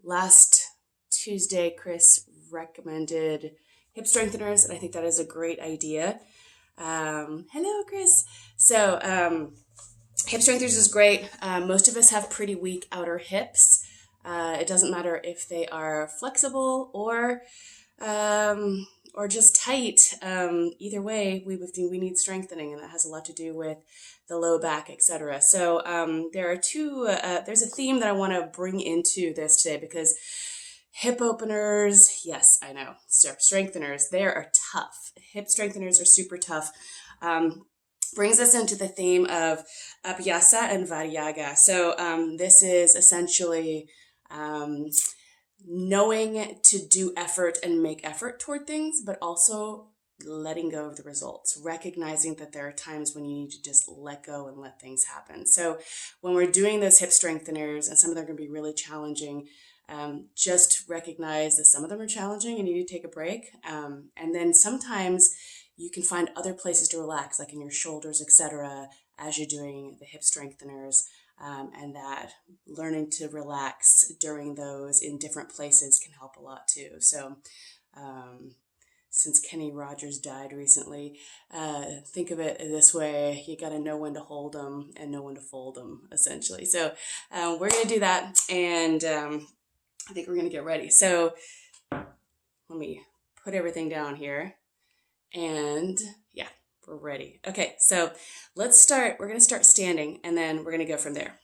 Last Tuesday, Chris recommended hip strengtheners, and I think that is a great idea. Hello, Chris. Hip strengtheners is great. Most of us have pretty weak outer hips. It doesn't matter if they are flexible or just tight. Either way, we need strengthening, and that has a lot to do with the low back, etc. So there are two. There's a theme that I want to bring into this today because hip openers, yes, I know, strengtheners, they are tough. Hip strengtheners are super tough. Brings us into the theme of Abhyasa and Varyaga. So this is essentially knowing to do effort and make effort toward things, but also letting go of the results, recognizing that there are times when you need to just let go and let things happen. So when we're doing those hip strengtheners, and some of them are going to be really challenging, just recognize that some of them are challenging and you need to take a break. And then sometimes you can find other places to relax, like in your shoulders, etc., as you're doing the hip strengtheners. And that learning to relax during those in different places can help a lot too. So since Kenny Rogers died recently, think of it this way: you got to know when to hold them and know when to fold them, essentially. So we're going to do that, and I think we're going to get ready. So let me put everything down here, and yeah, we're ready. Okay, so let's start. We're going to start standing, and then we're going to go from there.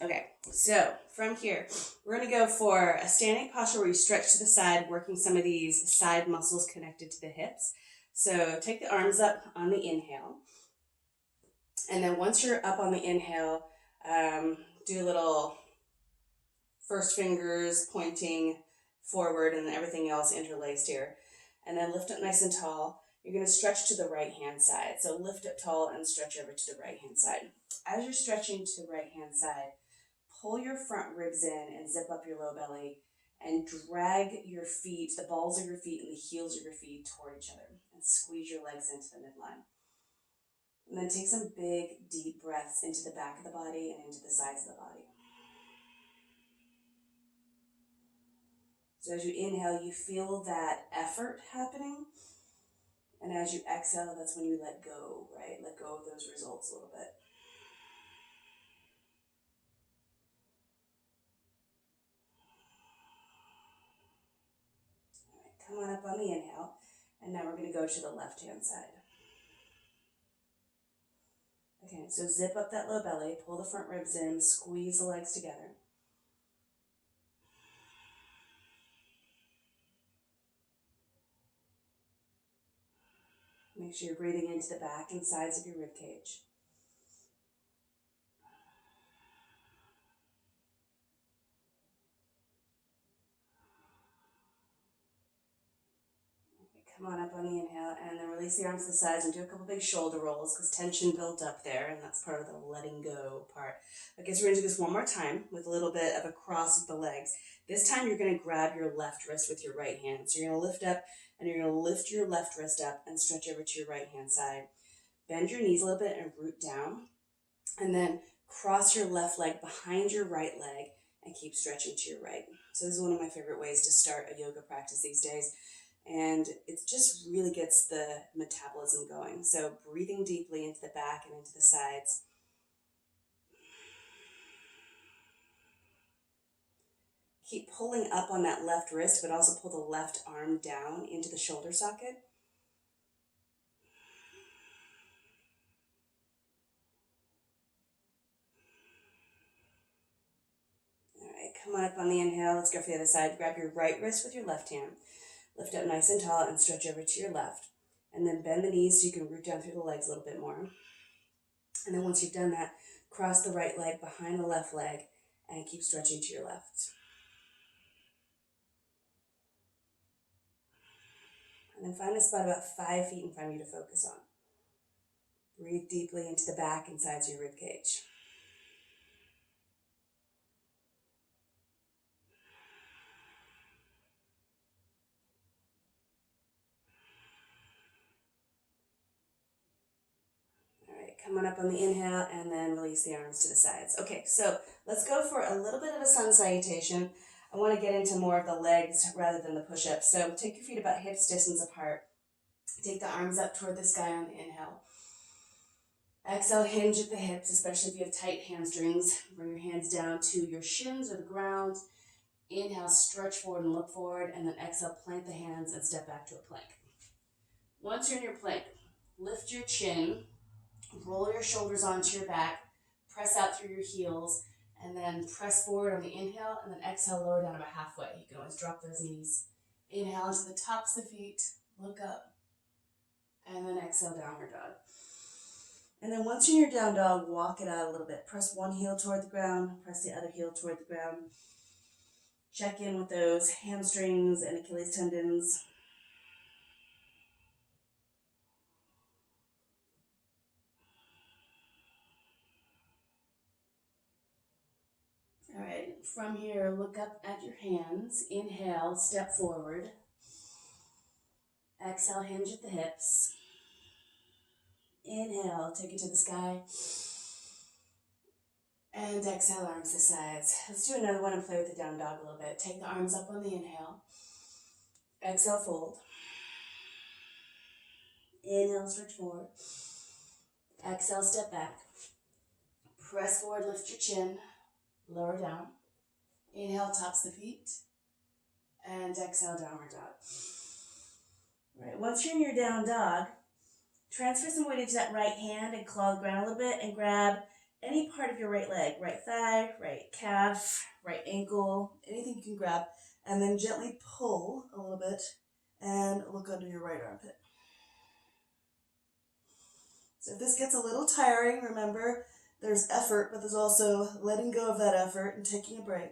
Okay, so from here, we're going to go for a standing posture where you stretch to the side, working some of these side muscles connected to the hips. So take the arms up on the inhale. And then once you're up on the inhale, do a little first fingers pointing forward and everything else interlaced here. And then lift up nice and tall. You're going to stretch to the right hand side. So lift up tall and stretch over to the right hand side. As you're stretching to the right hand side, pull your front ribs in and zip up your low belly and drag your feet, the balls of your feet and the heels of your feet toward each other, and squeeze your legs into the midline. And then take some big, deep breaths into the back of the body and into the sides of the body. So as you inhale, you feel that effort happening. And as you exhale, that's when you let go, right? Let go of those results a little bit. All right, come on up on the inhale. And now we're going to go to the left-hand side. Okay, so zip up that low belly, pull the front ribs in, squeeze the legs together. Make sure you're breathing into the back and sides of your rib cage. Come on up on the inhale, and then release the arms to the sides and do a couple big shoulder rolls because tension built up there, and that's part of the letting go part. Okay, so we're going to do this one more time with a little bit of a cross of the legs. This time you're going to grab your left wrist with your right hand. So you're going to lift up, and you're going to lift your left wrist up and stretch over to your right hand side. Bend your knees a little bit and root down, and then cross your left leg behind your right leg and keep stretching to your right. So this is one of my favorite ways to start a yoga practice these days. And it just really gets the metabolism going. So breathing deeply into the back and into the sides. Keep pulling up on that left wrist, but also pull the left arm down into the shoulder socket. All right, come on up on the inhale. Let's go for the other side. Grab your right wrist with your left hand. Lift up nice and tall and stretch over to your left. And then bend the knees so you can root down through the legs a little bit more. And then once you've done that, cross the right leg behind the left leg and keep stretching to your left. And then find a spot about 5 feet in front of you to focus on. Breathe deeply into the back and sides of your rib cage. Come on up on the inhale, and then release the arms to the sides. Okay, so let's go for a little bit of a sun salutation. I want to get into more of the legs rather than the push-ups. So take your feet about hips distance apart. Take the arms up toward the sky on the inhale. Exhale, hinge at the hips, especially if you have tight hamstrings. Bring your hands down to your shins or the ground. Inhale, stretch forward and look forward, and then exhale, plant the hands and step back to a plank. Once you're in your plank, lift your chin, roll your shoulders onto your back, press out through your heels, and then press forward on the inhale, and then exhale, lower down about halfway. You can always drop those knees. Inhale into the tops of the feet, look up, and then exhale, downward dog. And then once you're in your down dog, walk it out a little bit. Press one heel toward the ground, press the other heel toward the ground. Check in with those hamstrings and Achilles tendons. All right, from here, look up at your hands. Inhale, step forward. Exhale, hinge at the hips. Inhale, take it to the sky. And exhale, arms to the sides. Let's do another one and play with the down dog a little bit. Take the arms up on the inhale. Exhale, fold. Inhale, stretch forward. Exhale, step back. Press forward, lift your chin. Lower down. Inhale, tops the feet. And exhale, downward dog. All right, once you're in your down dog, transfer some weight into that right hand and claw the ground a little bit and grab any part of your right leg, right thigh, right calf, right ankle, anything you can grab, and then gently pull a little bit and look under your right armpit. So if this gets a little tiring, remember there's effort, but there's also letting go of that effort and taking a break.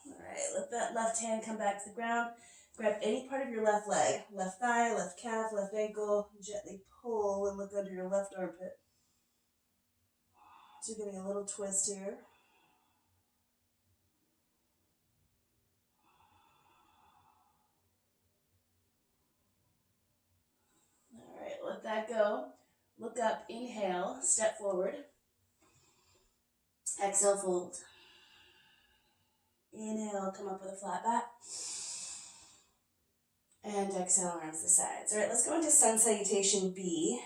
All right, let that left hand come back to the ground. Grab any part of your left leg, left thigh, left calf, left ankle, gently pull and look under your left armpit. So you're getting a little twist here. All right, let that go. Look up, inhale, step forward. Exhale, fold. Inhale, come up with a flat back. And exhale, arms to the sides. All right, let's go into Sun Salutation B,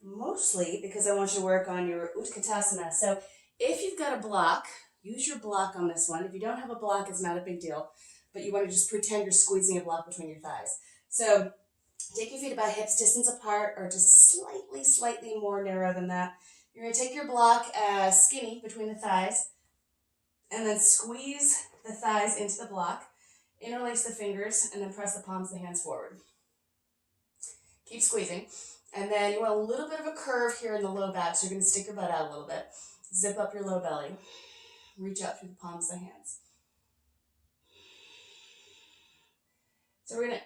mostly because I want you to work on your Utkatasana. So if you've got a block, use your block on this one. If you don't have a block, it's not a big deal, but you want to just pretend you're squeezing a block between your thighs. So take your feet about hips distance apart or just slightly more narrow than that. You're going to take your block skinny between the thighs and then squeeze the thighs into the block. Interlace the fingers and then press the palms of the hands forward. Keep squeezing. And then you want a little bit of a curve here in the low back, so you're going to stick your butt out a little bit. Zip up your low belly. Reach out through the palms of the hands. So we're going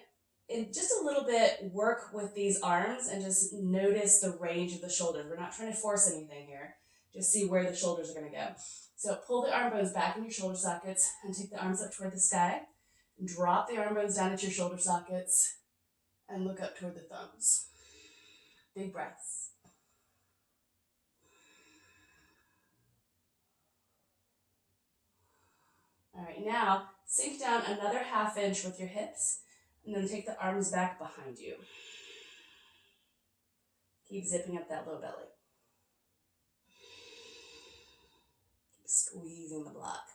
to, in just a little bit, work with these arms and just notice the range of the shoulders. We're not trying to force anything here. Just see where the shoulders are going to go. So pull the arm bones back in your shoulder sockets and take the arms up toward the sky. Drop the arm bones down at your shoulder sockets and look up toward the thumbs. Big breaths. All right, now sink down another ½ inch with your hips and then take the arms back behind you. Keep zipping up that low belly. Keep squeezing the block.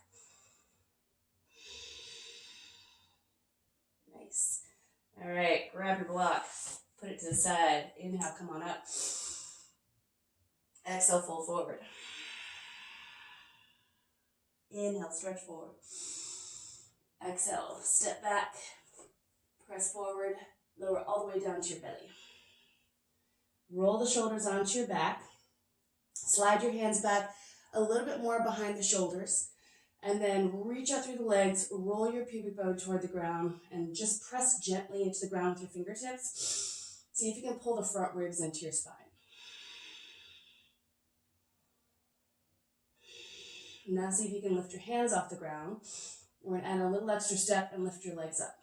Nice. All right, grab your block, put it to the side. Inhale, come on up. Exhale, fold forward. Inhale, stretch forward. Exhale, step back, press forward, lower all the way down to your belly. Roll the shoulders onto your back. Slide your hands back a little bit more behind the shoulders. And then reach out through the legs, roll your pubic bone toward the ground, and just press gently into the ground with your fingertips. See if you can pull the front ribs into your spine. Now see if you can lift your hands off the ground We're going to add a little extra step and lift your legs up.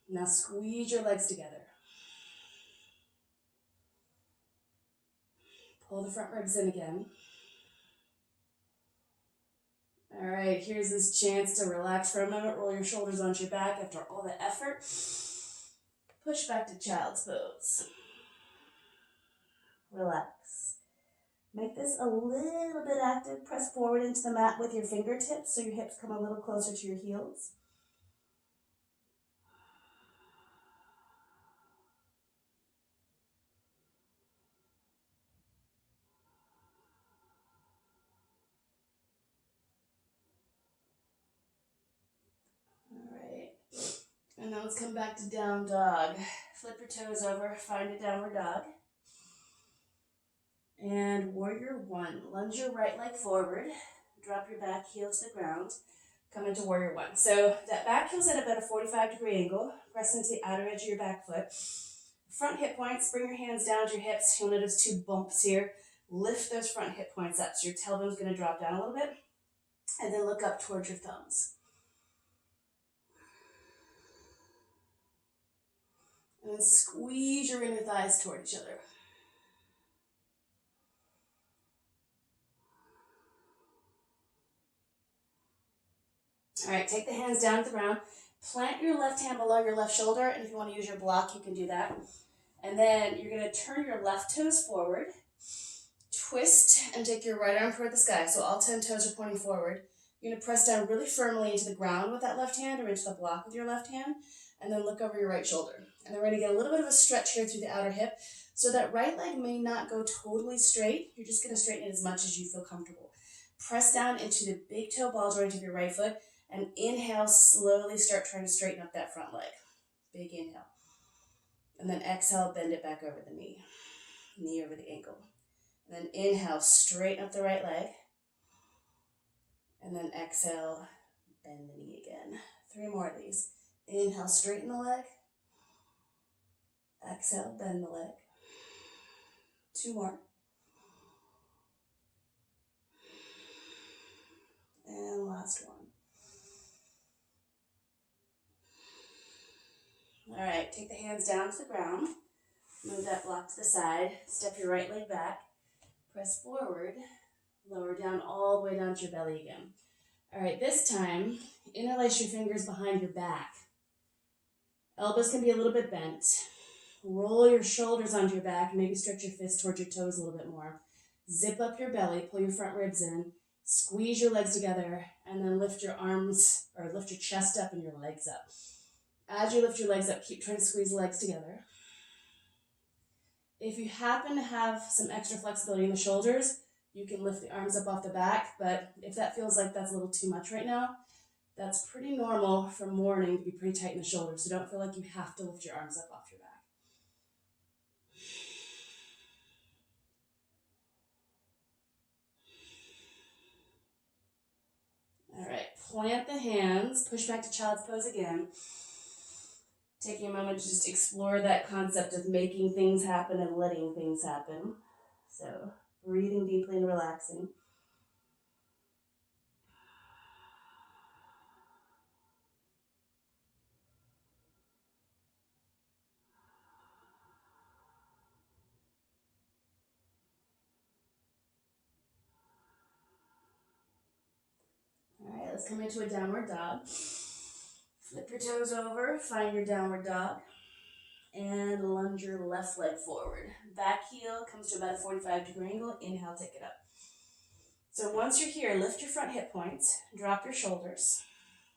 Now squeeze your legs together. Pull the front ribs in again. All right, here's this chance to relax for a moment. Roll your shoulders onto your back after all the effort. Push back to child's pose. Relax. Make this a little bit active. Press forward into the mat with your fingertips so your hips come a little closer to your heels. And now let's come back to down dog. Flip your toes over, find a downward dog. And warrior one. Lunge your right leg forward. Drop your back heel to the ground. Come into warrior one. So that back heel's at about a 45-degree angle. Press into the outer edge of your back foot. Front hip points, bring your hands down to your hips. You'll notice two bumps here. Lift those front hip points up. So your tailbone's going to drop down a little bit. And then look up towards your thumbs. And then squeeze your inner thighs toward each other. All right, take the hands down to the ground. Plant your left hand below your left shoulder, and if you want to use your block, you can do that. And then you're going to turn your left toes forward, twist, and take your right arm toward the sky. So all 10 toes are pointing forward. You're going to press down really firmly into the ground with that left hand or into the block with your left hand, and then look over your right shoulder. And then we're going to get a little bit of a stretch here through the outer hip. So that right leg may not go totally straight. You're just going to straighten it as much as you feel comfortable. Press down into the big toe ball joint of your right foot, and inhale, slowly start trying to straighten up that front leg. Big inhale. And then exhale, bend it back over the knee. Knee over the ankle. And then inhale, straighten up the right leg. And then exhale, bend the knee again. 3 more of these. Inhale, straighten the leg. Exhale, bend the leg. 2 more. And last one. All right, take the hands down to the ground. Move that block to the side. Step your right leg back. Press forward. Lower down all the way down to your belly again. All right, this time, interlace your fingers behind your back. Elbows can be a little bit bent. Roll your shoulders onto your back. Maybe stretch your fists towards your toes a little bit more. Zip up your belly. Pull your front ribs in. Squeeze your legs together. And then lift your arms, or lift your chest up and your legs up. As you lift your legs up, keep trying to squeeze the legs together. If you happen to have some extra flexibility in the shoulders, you can lift the arms up off the back, but if that feels like that's a little too much right now, that's pretty normal for morning to be pretty tight in the shoulders, so don't feel like you have to lift your arms up off your back. All right, plant the hands, push back to child's pose again. Taking a moment to just explore that concept of making things happen and letting things happen. So, breathing deeply and relaxing. All right, let's come into a downward dog. Flip your toes over, find your downward dog, and lunge your left leg forward. Back heel comes to about a 45-degree angle. Inhale, take it up. So once you're here, lift your front hip points, drop your shoulders,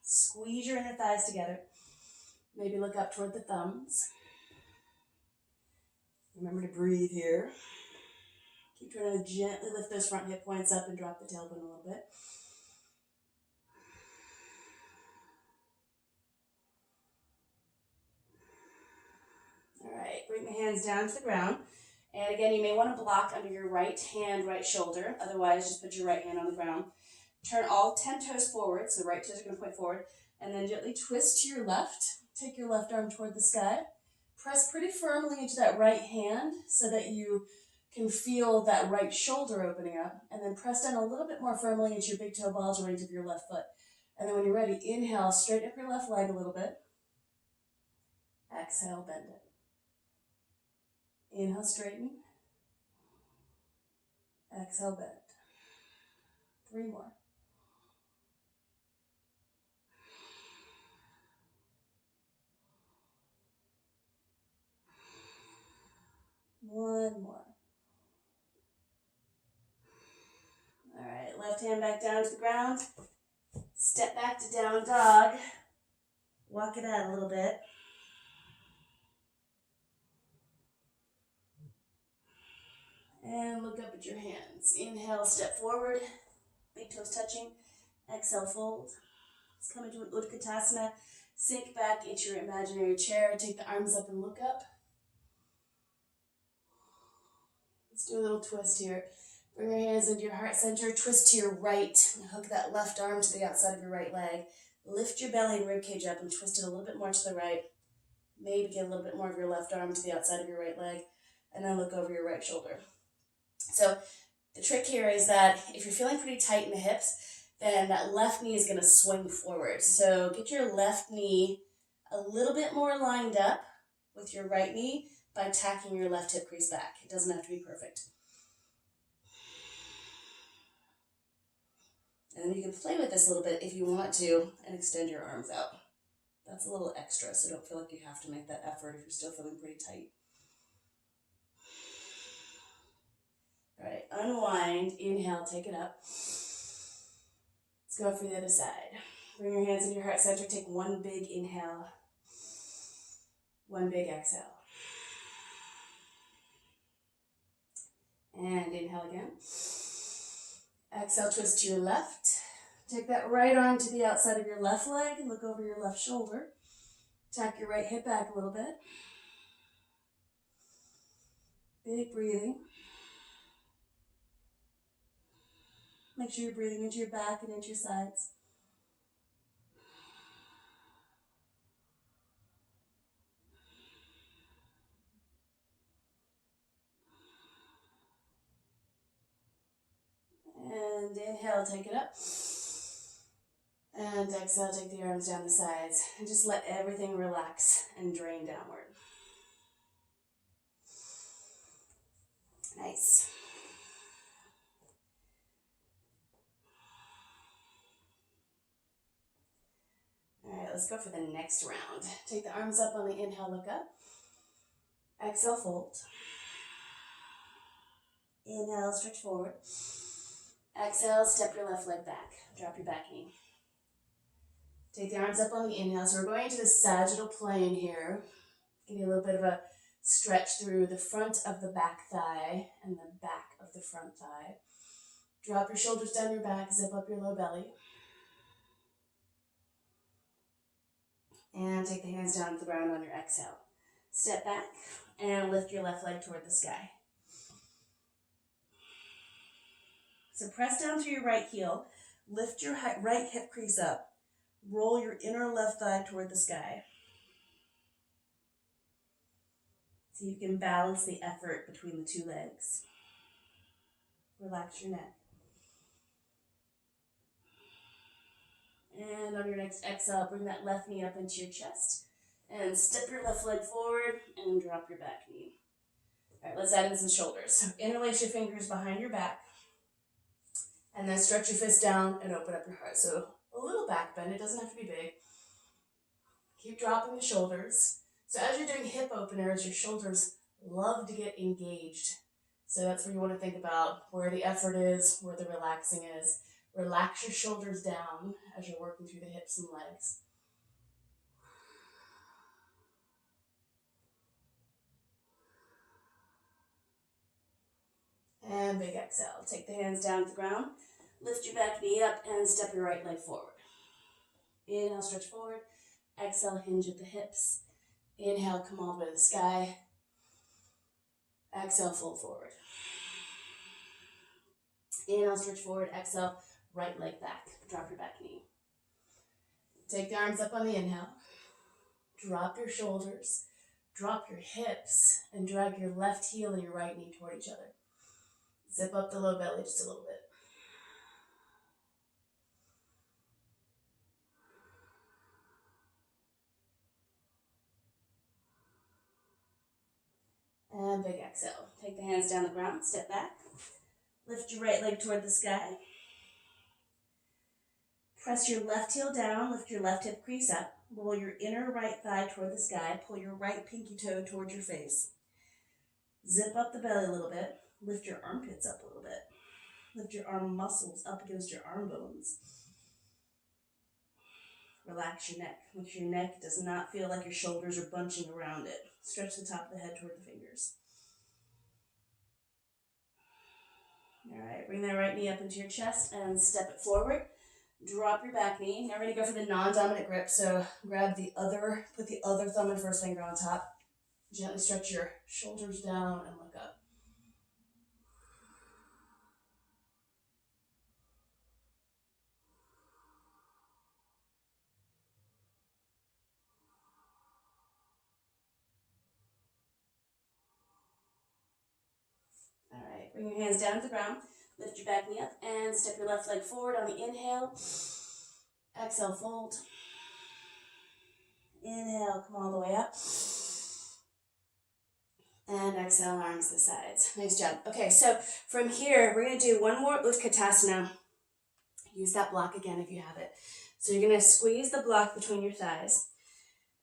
squeeze your inner thighs together. Maybe look up toward the thumbs. Remember to breathe here. Keep trying to gently lift those front hip points up and drop the tailbone a little bit. All right, bring the hands down to the ground. And again, you may want to block under your right hand, right shoulder. Otherwise, just put your right hand on the ground. Turn all 10 toes forward, so the right toes are going to point forward. And then gently twist to your left. Take your left arm toward the sky. Press pretty firmly into that right hand so that you can feel that right shoulder opening up, and then press down a little bit more firmly into your big toe ball joint of your left foot. And then when you're ready, inhale, straighten up your left leg a little bit. Exhale, bend it. Inhale, straighten. Exhale, bend. 3 more. One more. All right, left hand back down to the ground. Step back to down dog. Walk it out a little bit. And look up at your hands. Inhale, step forward. Big toes touching. Exhale, fold. Let's come into an Utkatasana. Sink back into your imaginary chair. Take the arms up and look up. Let's do a little twist here. Bring your hands into your heart center. Twist to your right. Hook that left arm to the outside of your right leg. Lift your belly and ribcage up and twist it a little bit more to the right. Maybe get a little bit more of your left arm to the outside of your right leg. And then look over your right shoulder. So the trick here is that if you're feeling pretty tight in the hips, then that left knee is going to swing forward. So get your left knee a little bit more lined up with your right knee by tacking your left hip crease back. It doesn't have to be perfect. And then you can play with this a little bit if you want to and extend your arms out. That's a little extra, so don't feel like you have to make that effort if you're still feeling pretty tight. All right, unwind, inhale, take it up. Let's go for the other side. Bring your hands into your heart center, take one big inhale, one big exhale. And inhale again. Exhale, twist to your left. Take that right arm to the outside of your left leg, look over your left shoulder. Tack your right hip back a little bit. Big breathing. Make sure you're breathing into your back and into your sides. And inhale, take it up. And exhale, take the arms down the sides. And just let everything relax and drain downward. Nice. All right, let's go for the next round. Take the arms up on the inhale, look up. Exhale, fold. Inhale, stretch forward. Exhale, step your left leg back. Drop your back knee. Take the arms up on the inhale. So we're going into the sagittal plane here. Give you a little bit of a stretch through the front of the back thigh and the back of the front thigh. Drop your shoulders down your back, zip up your low belly. And take the hands down to the ground on your exhale. Step back and lift your left leg toward the sky. So press down to your right heel, lift your right hip crease up, roll your inner left thigh toward the sky. So you can balance the effort between the two legs. Relax your neck. And on your next exhale, bring that left knee up into your chest and step your left leg forward and drop your back knee. All right, let's add in some shoulders. So interlace your fingers behind your back and then stretch your fist down and open up your heart. So a little back bend, it doesn't have to be big. Keep dropping the shoulders. So as you're doing hip openers, your shoulders love to get engaged. So that's where you want to think about where the effort is, where the relaxing is. Relax your shoulders down as you're working through the hips and legs. And big exhale. Take the hands down to the ground. Lift your back knee up and step your right leg forward. Inhale, stretch forward. Exhale, hinge at the hips. Inhale, come all the way to the sky. Exhale, fold forward. Inhale, stretch forward. Exhale, right leg back. Drop your back knee. Take the arms up on the inhale. Drop your shoulders. Drop your hips and drag your left heel and your right knee toward each other. Zip up the low belly just a little bit. And big exhale. Take the hands down the ground, step back. Lift your right leg toward the sky. Press your left heel down, lift your left hip crease up. Roll your inner right thigh toward the sky. Pull your right pinky toe toward your face. Zip up the belly a little bit. Lift your armpits up a little bit. Lift your arm muscles up against your arm bones. Relax your neck. Make sure your neck does not feel like your shoulders are bunching around it. Stretch the top of the head toward the fingers. All right, bring that right knee up into your chest and step it forward. Drop your back knee. Now we're going to go for the non-dominant grip. So grab put the other thumb and first finger on top. Gently stretch your shoulders down and look up. All right, bring your hands down to the ground. Lift your back knee up and step your left leg forward on the inhale. Exhale, fold. Inhale, come all the way up. And exhale, arms to the sides. Nice job. Okay, so from here, we're going to do one more Utkatasana. Use that block again if you have it. So you're going to squeeze the block between your thighs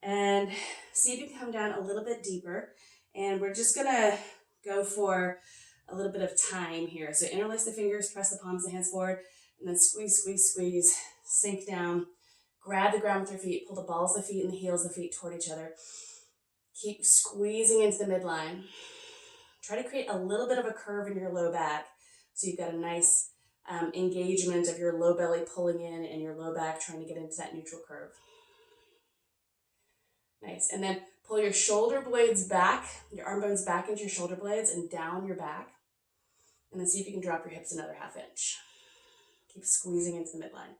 and see if you can come down a little bit deeper. And we're just going to go for a little bit of time here. So interlace the fingers, press the palms of the hands forward, and then squeeze, squeeze, squeeze, sink down. Grab the ground with your feet, pull the balls of the feet and the heels of the feet toward each other. Keep squeezing into the midline. Try to create a little bit of a curve in your low back so you've got a nice engagement of your low belly pulling in and your low back trying to get into that neutral curve. Nice. And then pull your shoulder blades back, your arm bones back into your shoulder blades and down your back. And then see if you can drop your hips another ½ inch. Keep squeezing into the midline.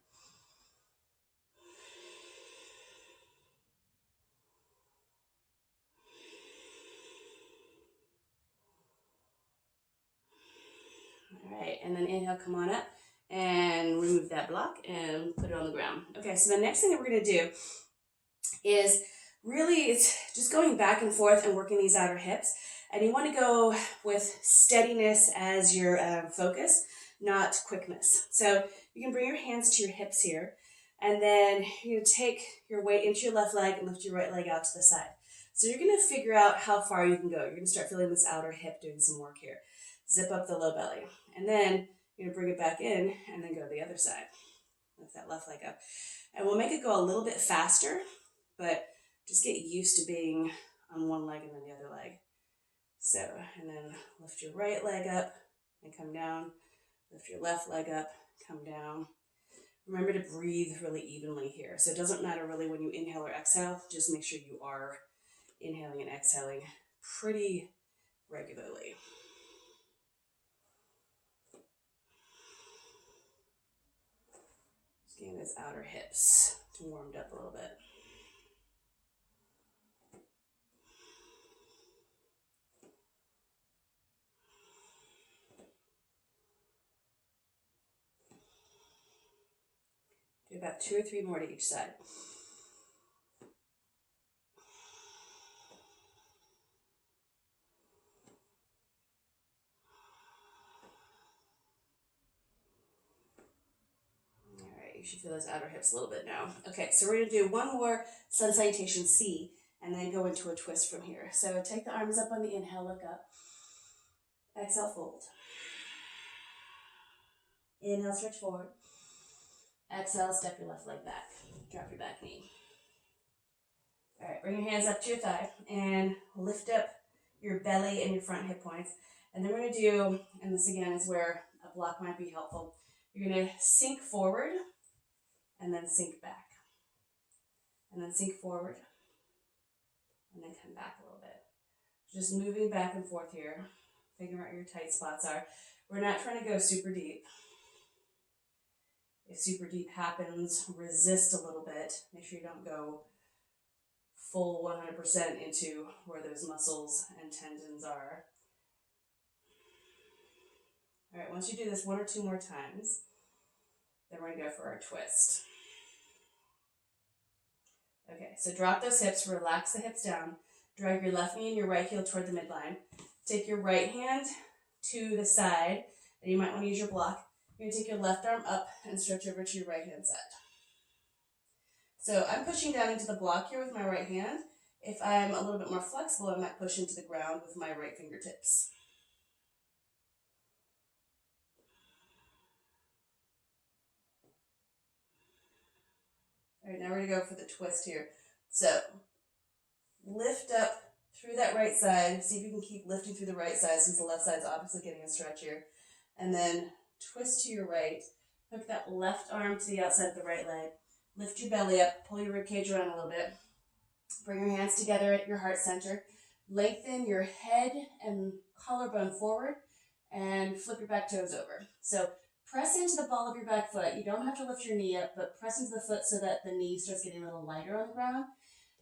All right, and then inhale, come on up and remove that block and put it on the ground. Okay, so the next thing that we're gonna do is really it's just going back and forth and working these outer hips. And you wanna go with steadiness as your focus, not quickness. So you can bring your hands to your hips here, and then you're gonna take your weight into your left leg and lift your right leg out to the side. So you're gonna figure out how far you can go. You're gonna start feeling this outer hip doing some work here. Zip up the low belly. And then you're gonna bring it back in and then go to the other side. Lift that left leg up. And we'll make it go a little bit faster, but just get used to being on one leg and then the other leg. So, and then lift your right leg up and come down. Lift your left leg up, come down. Remember to breathe really evenly here. So it doesn't matter really when you inhale or exhale, just make sure you are inhaling and exhaling pretty regularly. Just getting those outer hips warmed up a little bit. Do about 2 or 3 more to each side. All right, you should feel those outer hips a little bit now. Okay, so we're gonna do one more sun salutation C and then go into a twist from here. So take the arms up on the inhale, look up. Exhale, fold. Inhale, stretch forward. Exhale, step your left leg back. Drop your back knee. All right, bring your hands up to your thigh and lift up your belly and your front hip points. And then we're gonna do, and this again is where a block might be helpful. You're gonna sink forward and then sink back. And then sink forward and then come back a little bit. Just moving back and forth here. Figure out where your tight spots are. We're not trying to go super deep. If super deep happens, resist a little bit. Make sure you don't go full 100% into where those muscles and tendons are. All right, once you do this 1 or 2 more times, then we're gonna go for our twist. Okay, so drop those hips, relax the hips down, drag your left knee and your right heel toward the midline. Take your right hand to the side, and you might want to use your block. You're gonna take your left arm up and stretch over to your right hand side. So I'm pushing down into the block here with my right hand. If I'm a little bit more flexible, I might push into the ground with my right fingertips. All right, now we're gonna go for the twist here. So lift up through that right side. See if you can keep lifting through the right side since the left side's obviously getting a stretch here. And then twist to your right. Hook that left arm to the outside of the right leg. Lift your belly up, pull your ribcage around a little bit. Bring your hands together at your heart center. Lengthen your head and collarbone forward and flip your back toes over. So press into the ball of your back foot. You don't have to lift your knee up, but press into the foot so that the knee starts getting a little lighter on the ground.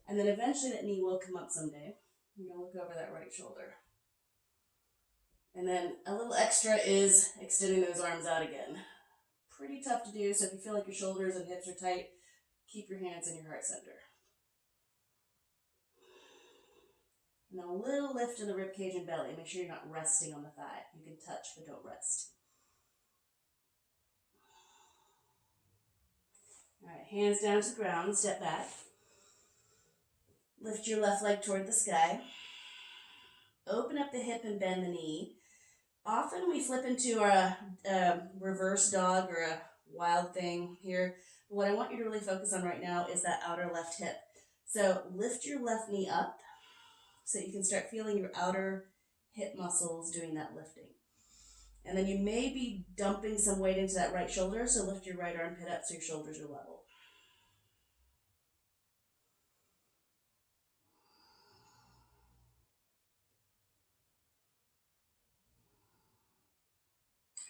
And then eventually that knee will come up someday. You're going to look over that right shoulder. And then a little extra is extending those arms out again. Pretty tough to do, so if you feel like your shoulders and hips are tight, keep your hands in your heart center. And then a little lift in the rib cage and belly. Make sure you're not resting on the thigh. You can touch, but don't rest. All right, hands down to the ground, step back. Lift your left leg toward the sky. Open up the hip and bend the knee. Often we flip into a reverse dog or a wild thing here. But what I want you to really focus on right now is that outer left hip. So lift your left knee up so you can start feeling your outer hip muscles doing that lifting. And then you may be dumping some weight into that right shoulder, so lift your right armpit up so your shoulders are level.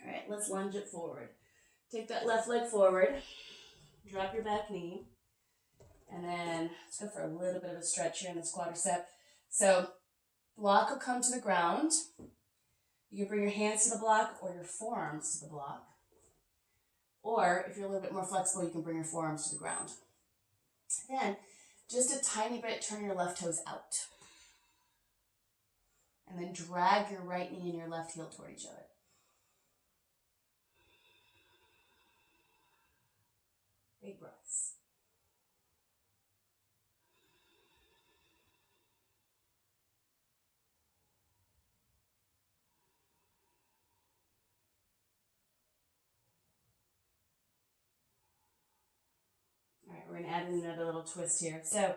All right, let's lunge it forward. Take that left leg forward, drop your back knee, and then let's go for a little bit of a stretch here in this quadricep. So block will come to the ground. You can bring your hands to the block or your forearms to the block. Or if you're a little bit more flexible, you can bring your forearms to the ground. Then just a tiny bit, turn your left toes out. And then drag your right knee and your left heel toward each other. Big breaths. All right, we're going to add in another little twist here. So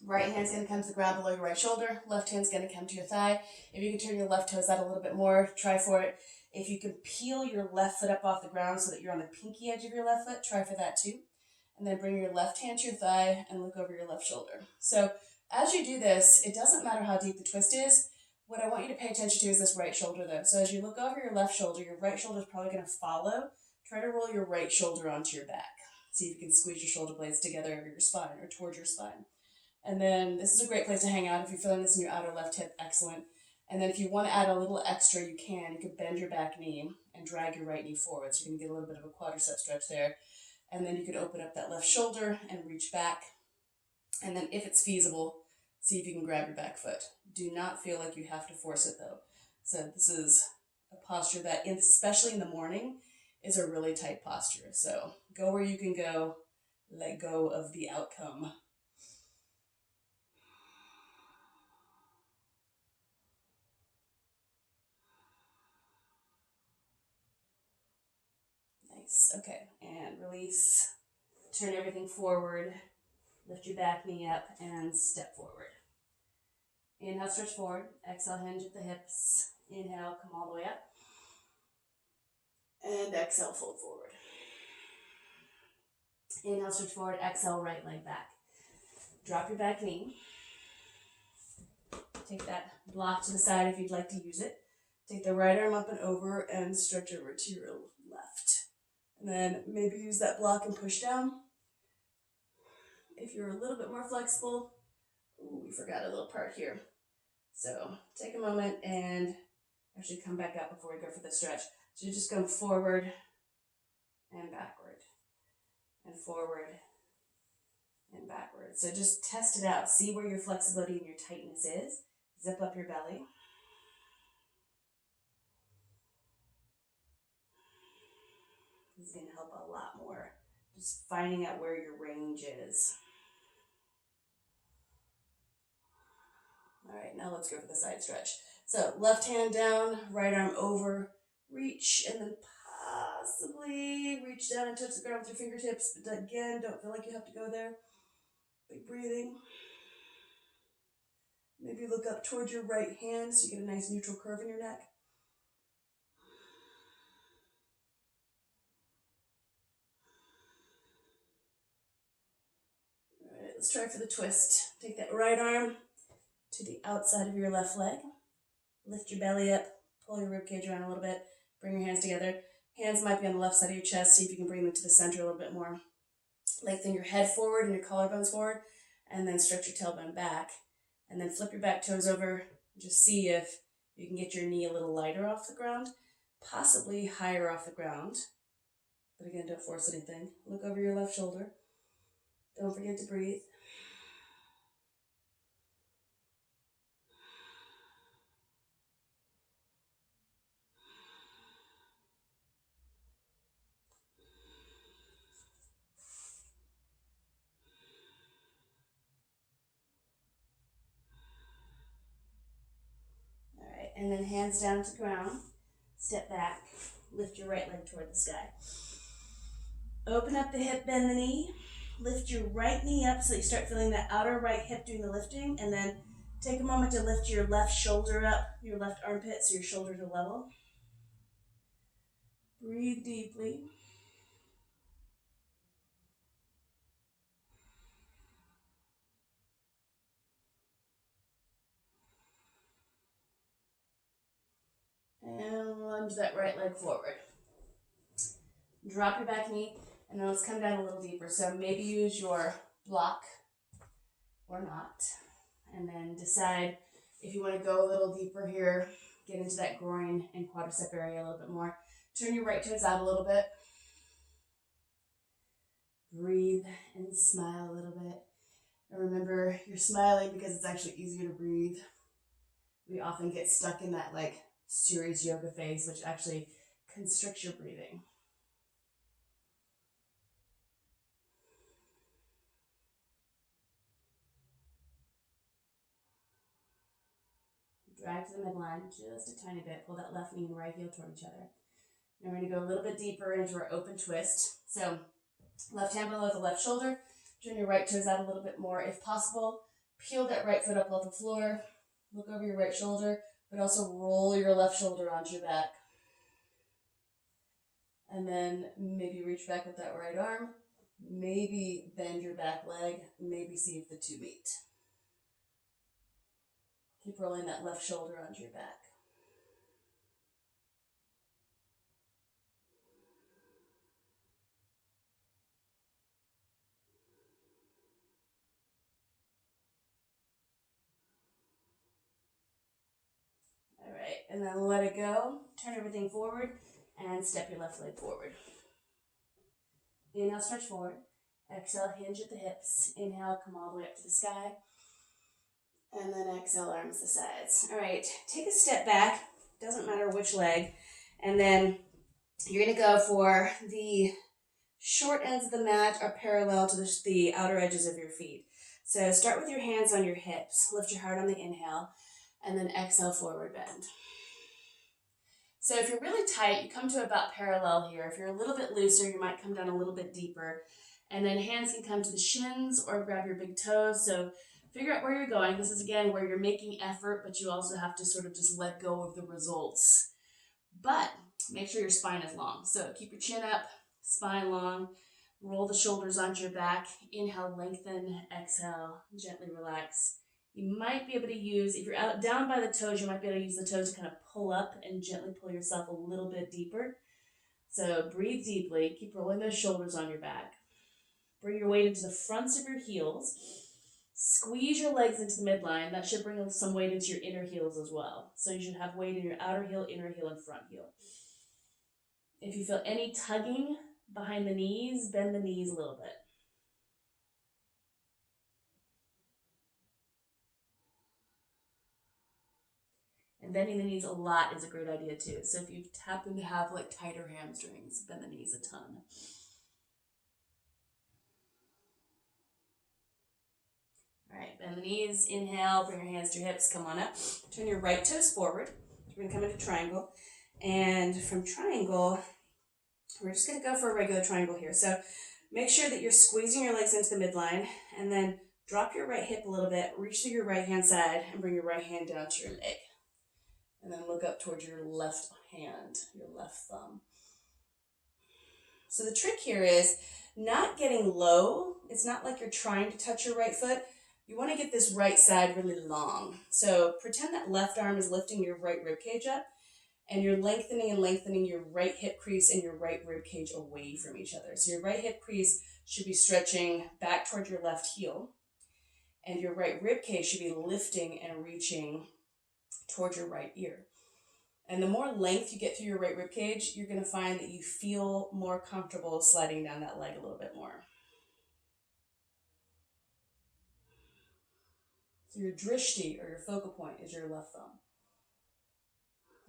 right hand's going to come to the ground below your right shoulder. Left hand's going to come to your thigh. If you can turn your left toes out a little bit more, try for it. If you can peel your left foot up off the ground so that you're on the pinky edge of your left foot, try for that too. And then bring your left hand to your thigh and look over your left shoulder. So as you do this, it doesn't matter how deep the twist is. What I want you to pay attention to is this right shoulder though. So as you look over your left shoulder, your right shoulder is probably going to follow. Try to roll your right shoulder onto your back. See if you can squeeze your shoulder blades together over your spine or towards your spine. And then this is a great place to hang out. If you're feeling this in your outer left hip, excellent. And then if you want to add a little extra, you can. You can bend your back knee and drag your right knee forward. So you can get a little bit of a quadricep stretch there. And then you could open up that left shoulder and reach back. And then if it's feasible, see if you can grab your back foot. Do not feel like you have to force it though. So this is a posture that, especially in the morning, is a really tight posture. So go where you can go. Let go of the outcome. Nice. Okay, and release. Turn everything forward. Lift your back knee up and step forward. Inhale, stretch forward. Exhale, hinge at the hips. Inhale, come all the way up. And exhale, fold forward. Inhale, stretch forward. Exhale, right leg back. Drop your back knee. Take that block to the side if you'd like to use it. Take the right arm up and over and stretch over to your left. And then maybe use that block and push down. If you're a little bit more flexible, we forgot a little part here. So take a moment and Actually, come back up before we go for the stretch. So you're just going forward and backward and forward and backward. So just test it out. See where your flexibility and your tightness is. Zip up your belly. This is going to help a lot more. Just finding out where your range is. All right, now let's go for the side stretch. So left hand down, right arm over, reach, and then possibly reach down and touch the ground with your fingertips. But again, don't feel like you have to go there. Big breathing. Maybe look up towards your right hand so you get a nice neutral curve in your neck. All right, let's try for the twist. Take that right arm to the outside of your left leg. Lift your belly up, pull your ribcage around a little bit, bring your hands together. Hands might be on the left side of your chest, see if you can bring them to the center a little bit more. Lengthen your head forward and your collarbones forward, and then stretch your tailbone back. And then flip your back toes over. Just see if you can get your knee a little lighter off the ground, possibly higher off the ground. But again, don't force anything. Look over your left shoulder. Don't forget to breathe. And then hands down to the ground. Step back. Lift your right leg toward the sky. Open up the hip, bend the knee. Lift your right knee up so that you start feeling that outer right hip doing the lifting. And then take a moment to lift your left shoulder up, your left armpit, so your shoulders are level. Breathe deeply. And lunge that right leg forward. Drop your back knee, and then let's come down a little deeper. So maybe use your block or not. And then decide if you want to go a little deeper here, get into that groin and quadricep area a little bit more. Turn your right toes out a little bit. Breathe and smile a little bit. And remember, you're smiling because it's actually easier to breathe. We often get stuck in that serious yoga phase, which actually constricts your breathing. Drag to the midline just a tiny bit. Pull that left knee and right heel toward each other. Now we're going to go a little bit deeper into our open twist. So left hand below the left shoulder. Turn your right toes out a little bit more if possible. Peel that right foot up off the floor. Look over your right shoulder, but also roll your left shoulder onto your back. And then maybe reach back with that right arm. Maybe bend your back leg. Maybe see if the two meet. Keep rolling that left shoulder onto your back. All right, and then let it go. Turn everything forward and step your left leg forward. Inhale, stretch forward. Exhale, hinge at the hips. Inhale, come all the way up to the sky. And then exhale, arms to the sides. All right, take a step back. Doesn't matter which leg. And then you're going to go for the short ends of the mat are parallel to the outer edges of your feet. So start with your hands on your hips. Lift your heart on the inhale. And then exhale, forward bend. So if you're really tight, you come to about parallel here. If you're a little bit looser, you might come down a little bit deeper. And then hands can come to the shins or grab your big toes. So figure out where you're going. This is, again, where you're making effort, but you also have to sort of just let go of the results. But make sure your spine is long. So keep your chin up, spine long. Roll the shoulders onto your back. Inhale, lengthen. Exhale, gently relax. You might be able to use, if you're out down by the toes, you might be able to use the toes to kind of pull up and gently pull yourself a little bit deeper. So breathe deeply. Keep rolling those shoulders on your back. Bring your weight into the fronts of your heels. Squeeze your legs into the midline. That should bring some weight into your inner heels as well. So you should have weight in your outer heel, inner heel, and front heel. If you feel any tugging behind the knees, bend the knees a little bit. And bending the knees a lot is a great idea too. So if you happen to have like tighter hamstrings, bend the knees a ton. All right, bend the knees, inhale, bring your hands to your hips, come on up. Turn your right toes forward. We're gonna come into triangle. And from triangle, we're just gonna go for a regular triangle here. So make sure that you're squeezing your legs into the midline, and then drop your right hip a little bit, reach through your right hand side, and bring your right hand down to your leg. And then look up towards your left hand, your left thumb. So the trick here is not getting low. It's not like you're trying to touch your right foot. You want to get this right side really long. So pretend that left arm is lifting your right rib cage up, and you're lengthening your right hip crease and your right rib cage away from each other. So your right hip crease should be stretching back toward your left heel, and your right rib cage should be lifting and reaching toward your right ear. And the more length you get through your right rib cage, you're going to find that you feel more comfortable sliding down that leg a little bit more. So your drishti, or your focal point, is your left thumb.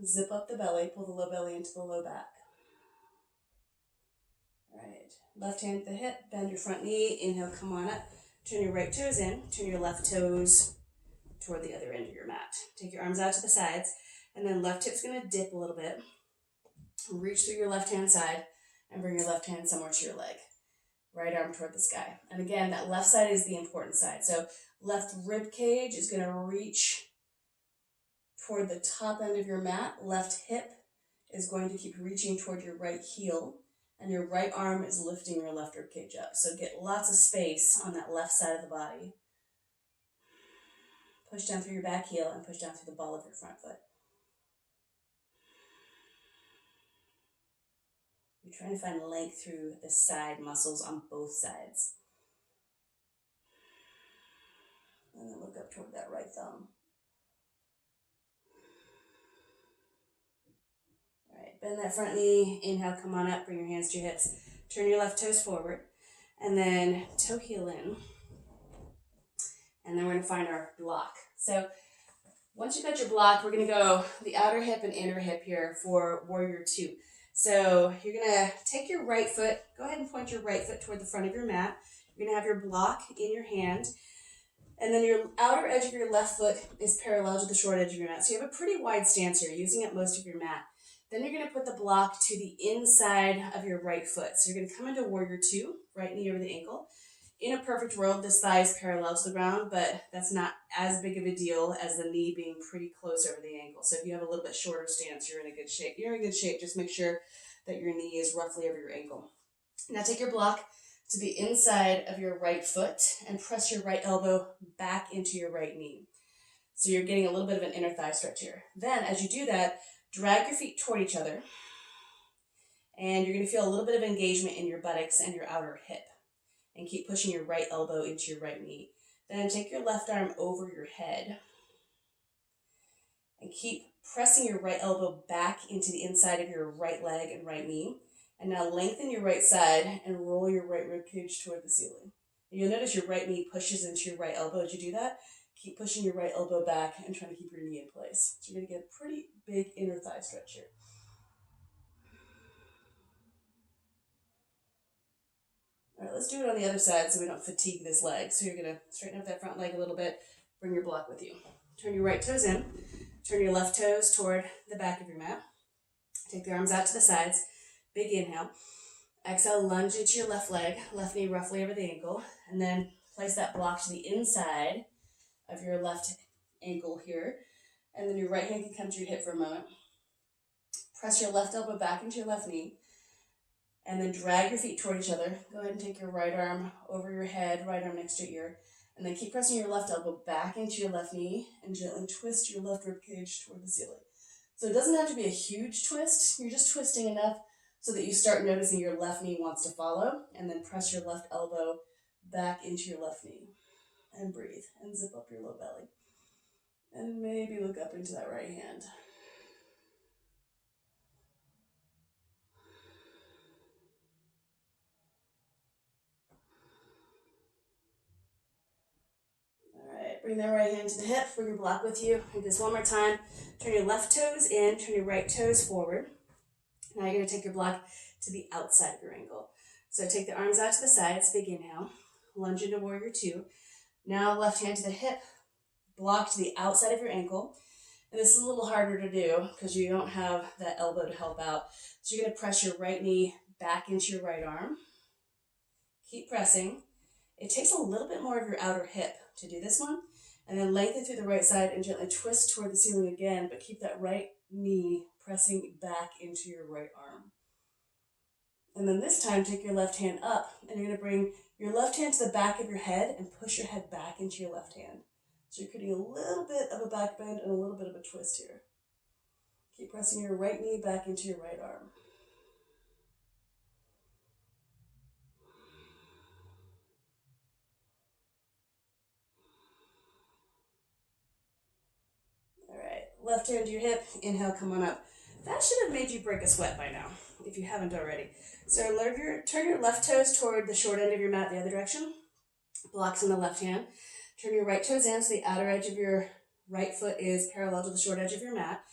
Zip up the belly, pull the low belly into the low back. All right, left hand at the hip, bend your front knee, inhale, come on up. Turn your right toes in, turn your left toes toward the other end of your mat. Take your arms out to the sides, and then left hip's gonna dip a little bit. Reach through your left hand side and bring your left hand somewhere to your leg. Right arm toward the sky. And again, that left side is the important side. So left rib cage is gonna reach toward the top end of your mat. Left hip is going to keep reaching toward your right heel, and your right arm is lifting your left rib cage up. So get lots of space on that left side of the body. Push down through your back heel and push down through the ball of your front foot. You're trying to find length through the side muscles on both sides. And then look up toward that right thumb. All right, bend that front knee. Inhale, come on up, bring your hands to your hips. Turn your left toes forward, and then toe heel in. And then we're gonna find our block. So once you've got your block, we're gonna go the outer hip and inner hip here for warrior two. So you're gonna take your right foot, go ahead and point your right foot toward the front of your mat. You're gonna have your block in your hand, and then your outer edge of your left foot is parallel to the short edge of your mat. So you have a pretty wide stance here, using up most of your mat. Then you're gonna put the block to the inside of your right foot. So you're gonna come into warrior two, right knee over the ankle. In a perfect world, this thigh is parallel to the ground, but that's not as big of a deal as the knee being pretty close over the ankle. So if you have a little bit shorter stance, you're in a good shape. You're in good shape. Just make sure that your knee is roughly over your ankle. Now take your block to the inside of your right foot and press your right elbow back into your right knee. So you're getting a little bit of an inner thigh stretch here. Then as you do that, drag your feet toward each other, and you're going to feel a little bit of engagement in your buttocks and your outer hip. And keep pushing your right elbow into your right knee. Then take your left arm over your head and keep pressing your right elbow back into the inside of your right leg and right knee. And now lengthen your right side and roll your right rib cage toward the ceiling. And you'll notice your right knee pushes into your right elbow. As you do that, keep pushing your right elbow back and trying to keep your knee in place. So you're going to get a pretty big inner thigh stretch here. All right, let's do it on the other side so we don't fatigue this leg. So you're going to straighten up that front leg a little bit, bring your block with you. Turn your right toes in, turn your left toes toward the back of your mat. Take the arms out to the sides, big inhale. Exhale, lunge into your left leg, left knee roughly over the ankle, and then place that block to the inside of your left ankle here. And then your right hand can come to your hip for a moment. Press your left elbow back into your left knee. And then drag your feet toward each other. Go ahead and take your right arm over your head, right arm next to your ear. And then keep pressing your left elbow back into your left knee and gently twist your left rib cage toward the ceiling. So it doesn't have to be a huge twist. You're just twisting enough so that you start noticing your left knee wants to follow. And then press your left elbow back into your left knee. And breathe. And zip up your low belly. And maybe look up into that right hand. Bring that right hand to the hip, bring your block with you. Do this one more time. Turn your left toes in, turn your right toes forward. Now you're gonna take your block to the outside of your ankle. So take the arms out to the sides, big inhale. Lunge into warrior two. Now left hand to the hip, block to the outside of your ankle. And this is a little harder to do because you don't have that elbow to help out. So you're gonna press your right knee back into your right arm. Keep pressing. It takes a little bit more of your outer hip to do this one. And then lengthen through the right side and gently twist toward the ceiling again, but keep that right knee pressing back into your right arm. And then this time, take your left hand up, and you're going to bring your left hand to the back of your head and push your head back into your left hand. So you're creating a little bit of a back bend and a little bit of a twist here. Keep pressing your right knee back into your right arm. Left hand to your hip, inhale, come on up. That should have made you break a sweat by now, if you haven't already. So turn your left toes toward the short end of your mat the other direction. Blocks in the left hand. Turn your right toes in so the outer edge of your right foot is parallel to the short edge of your mat.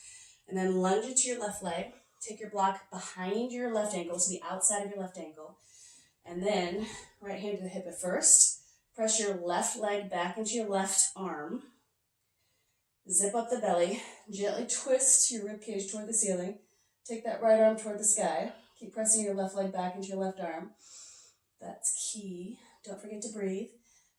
And then lunge into your left leg. Take your block behind your left ankle, so the outside of your left ankle. And then right hand to the hip at first. Press your left leg back into your left arm. Zip up the belly, gently twist your ribcage toward the ceiling. Take that right arm toward the sky. Keep pressing your left leg back into your left arm. That's key. Don't forget to breathe.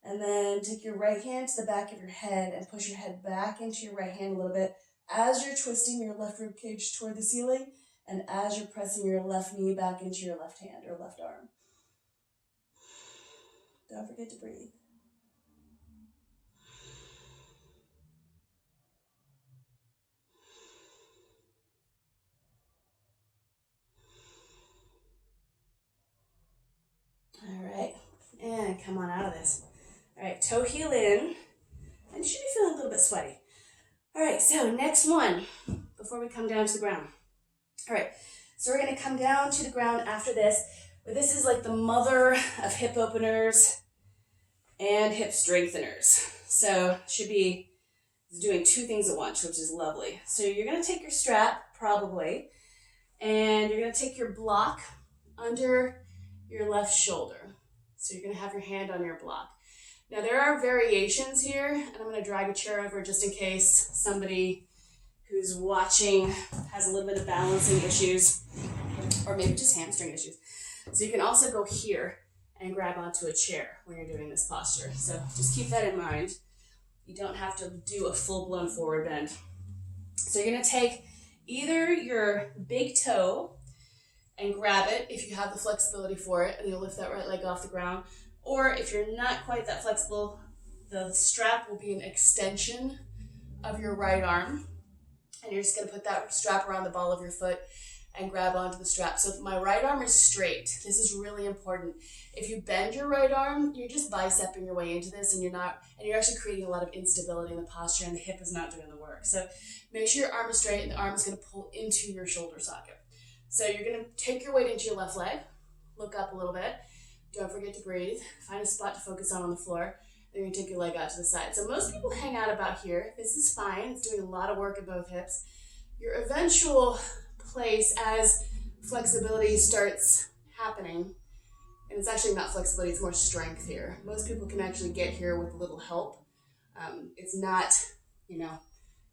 And then take your right hand to the back of your head and push your head back into your right hand a little bit as you're twisting your left ribcage toward the ceiling and as you're pressing your left knee back into your left hand or left arm. Don't forget to breathe. All right, and come on out of this. All right, toe heel in, and you should be feeling a little bit sweaty. All right, so next one, before we come down to the ground. All right, so we're gonna come down to the ground after this, but this is like the mother of hip openers and hip strengtheners. So should be doing two things at once, which is lovely. So you're gonna take your strap, probably, and you're gonna take your block under your left shoulder. So you're gonna have your hand on your block. Now there are variations here, and I'm gonna drag a chair over just in case somebody who's watching has a little bit of balancing issues, or maybe just hamstring issues. So you can also go here and grab onto a chair when you're doing this posture. So just keep that in mind. You don't have to do a full-blown forward bend. So you're gonna take either your big toe and grab it if you have the flexibility for it, and you'll lift that right leg off the ground. Or if you're not quite that flexible, the strap will be an extension of your right arm, and you're just gonna put that strap around the ball of your foot and grab onto the strap. So if my right arm is straight, this is really important. If you bend your right arm, you're just bicepping your way into this, and you're actually creating a lot of instability in the posture, and the hip is not doing the work. So make sure your arm is straight, and the arm is gonna pull into your shoulder socket. So you're gonna take your weight into your left leg, look up a little bit, don't forget to breathe, find a spot to focus on the floor, then you're gonna take your leg out to the side. So most people hang out about here. This is fine, it's doing a lot of work in both hips. Your eventual place as flexibility starts happening, and it's actually not flexibility, it's more strength here. Most people can actually get here with a little help. It's not,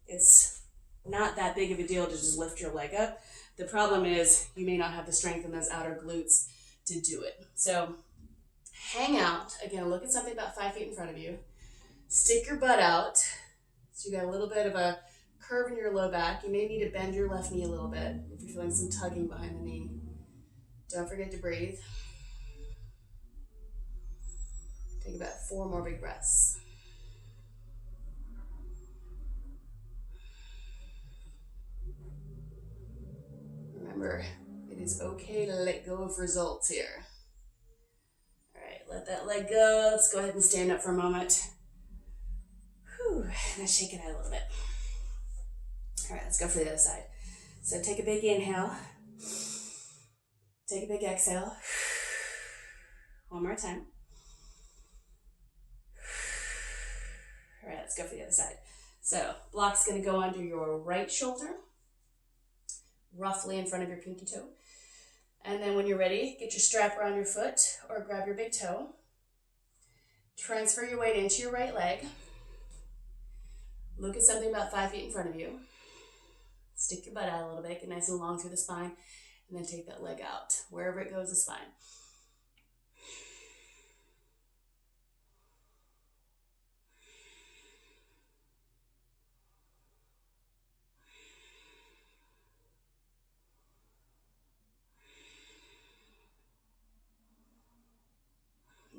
it's not that big of a deal to just lift your leg up. The problem is you may not have the strength in those outer glutes to do it. So hang out. Again, look at something about 5 feet in front of you. Stick your butt out. So you got a little bit of a curve in your low back. You may need to bend your left knee a little bit if you're feeling some tugging behind the knee. Don't forget to breathe. Take about 4 more big breaths. Remember, it is okay to let go of results here. All right, let that leg go. Let's go ahead and stand up for a moment. And then shake it out a little bit. All right, let's go for the other side. So take a big inhale. Take a big exhale. One more time. All right, let's go for the other side. So block's gonna go under your right shoulder, roughly in front of your pinky toe. And then when you're ready, get your strap around your foot or grab your big toe. Transfer your weight into your right leg. Look at something about 5 feet in front of you. Stick your butt out a little bit, get nice and long through the spine, and then take that leg out. Wherever it goes is fine.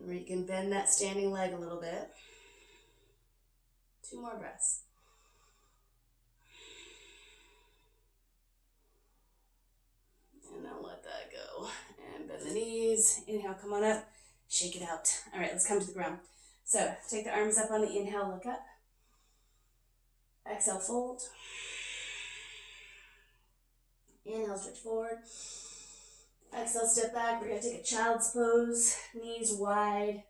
Or you can bend that standing leg a little bit. 2 more breaths. And now let that go. And bend the knees. Inhale, come on up. Shake it out. All right, let's come to the ground. So take the arms up on the inhale, look up. Exhale, fold. Inhale, stretch forward. Exhale, step back. We're going to take a child's pose. Knees wide.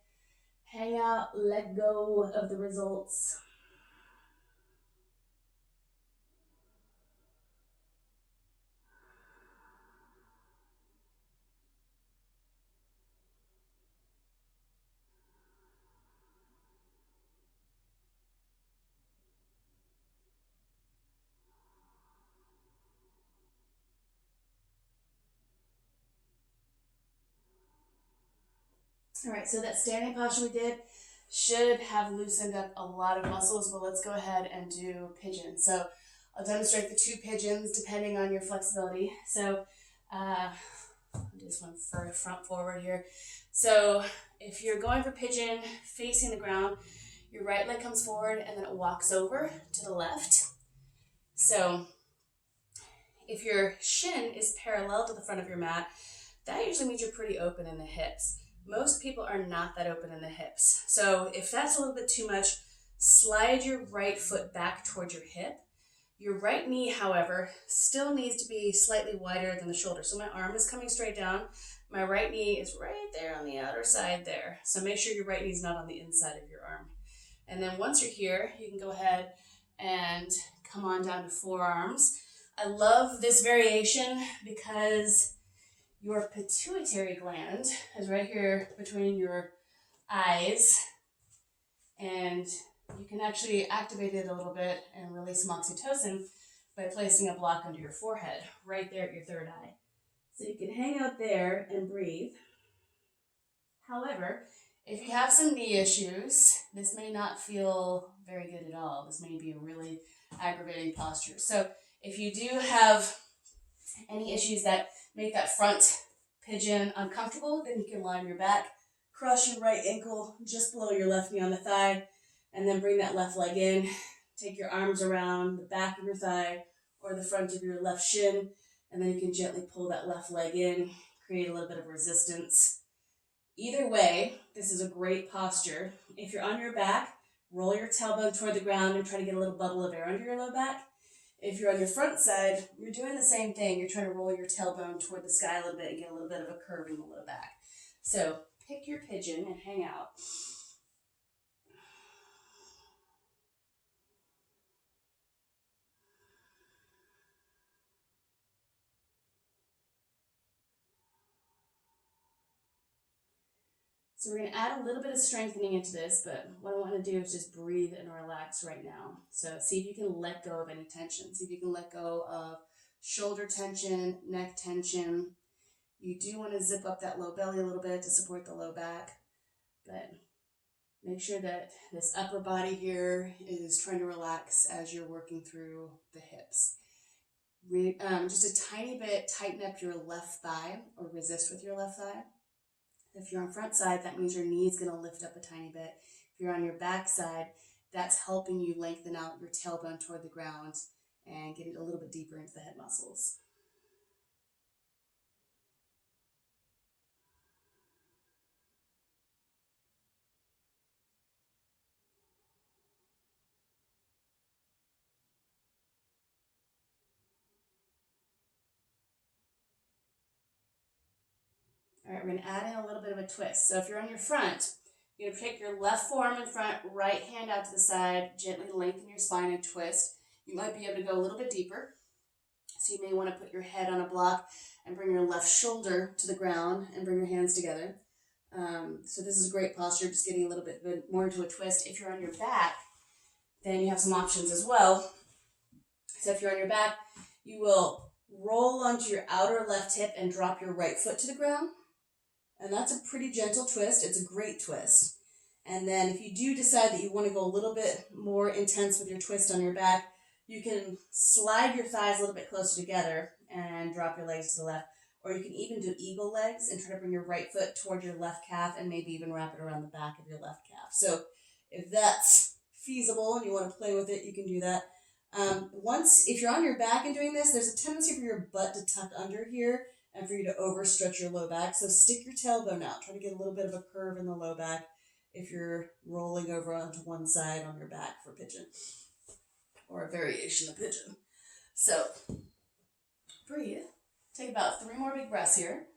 Hang out, let go of the results. All right, so that standing posture we did should have loosened up a lot of muscles, but let's go ahead and do pigeon. So I'll demonstrate the 2 pigeons depending on your flexibility. So I'll do this one for front forward here. So if you're going for pigeon facing the ground, your right leg comes forward and then it walks over to the left. So if your shin is parallel to the front of your mat, that usually means you're pretty open in the hips. Most people are not that open in the hips. So if that's a little bit too much, slide your right foot back towards your hip. Your right knee, however, still needs to be slightly wider than the shoulder. So my arm is coming straight down. My right knee is right there on the outer side there. So make sure your right knee is not on the inside of your arm. And then once you're here, you can go ahead and come on down to forearms. I love this variation because your pituitary gland is right here between your eyes, and you can actually activate it a little bit and release some oxytocin by placing a block under your forehead, right there at your third eye. So you can hang out there and breathe. However, if you have some knee issues, this may not feel very good at all. This may be a really aggravating posture. So if you do have any issues that make that front pigeon uncomfortable, then you can lie on your back, cross your right ankle just below your left knee on the thigh, and then bring that left leg in. Take your arms around the back of your thigh or the front of your left shin, and then you can gently pull that left leg in, create a little bit of resistance. Either way, this is a great posture. If you're on your back, roll your tailbone toward the ground and try to get a little bubble of air under your low back. If you're on your front side, you're doing the same thing. You're trying to roll your tailbone toward the sky a little bit and get a little bit of a curve in the low back. So pick your pigeon and hang out. So we're going to add a little bit of strengthening into this, but what I want to do is just breathe and relax right now. So see if you can let go of any tension. See if you can let go of shoulder tension, neck tension. You do want to zip up that low belly a little bit to support the low back, but make sure that this upper body here is trying to relax as you're working through the hips. Just a tiny bit, tighten up your left thigh or resist with your left thigh. If you're on front side, that means your knee is going to lift up a tiny bit. If you're on your back side, that's helping you lengthen out your tailbone toward the ground and get it a little bit deeper into the head muscles. right, we're gonna add in a little bit of a twist. So if you're on your front, you're gonna take your left forearm in front, right hand out to the side, gently lengthen your spine and twist. You might be able to go a little bit deeper. So you may want to put your head on a block and bring your left shoulder to the ground and bring your hands together. So this is a great posture, just getting a little bit more into a twist. If you're on your back, then you have some options as well. So if you're on your back, you will roll onto your outer left hip and drop your right foot to the ground. And that's a pretty gentle twist. It's a great twist. And then if you do decide that you want to go a little bit more intense with your twist on your back, you can slide your thighs a little bit closer together and drop your legs to the left. Or you can even do eagle legs and try to bring your right foot toward your left calf and maybe even wrap it around the back of your left calf. So if that's feasible and you want to play with it, you can do that. If you're on your back and doing this, there's a tendency for your butt to tuck under here and for you to overstretch your low back. So stick your tailbone out. Try to get a little bit of a curve in the low back if you're rolling over onto one side on your back for pigeon or a variation of pigeon. So breathe. Take about 3 more big breaths here.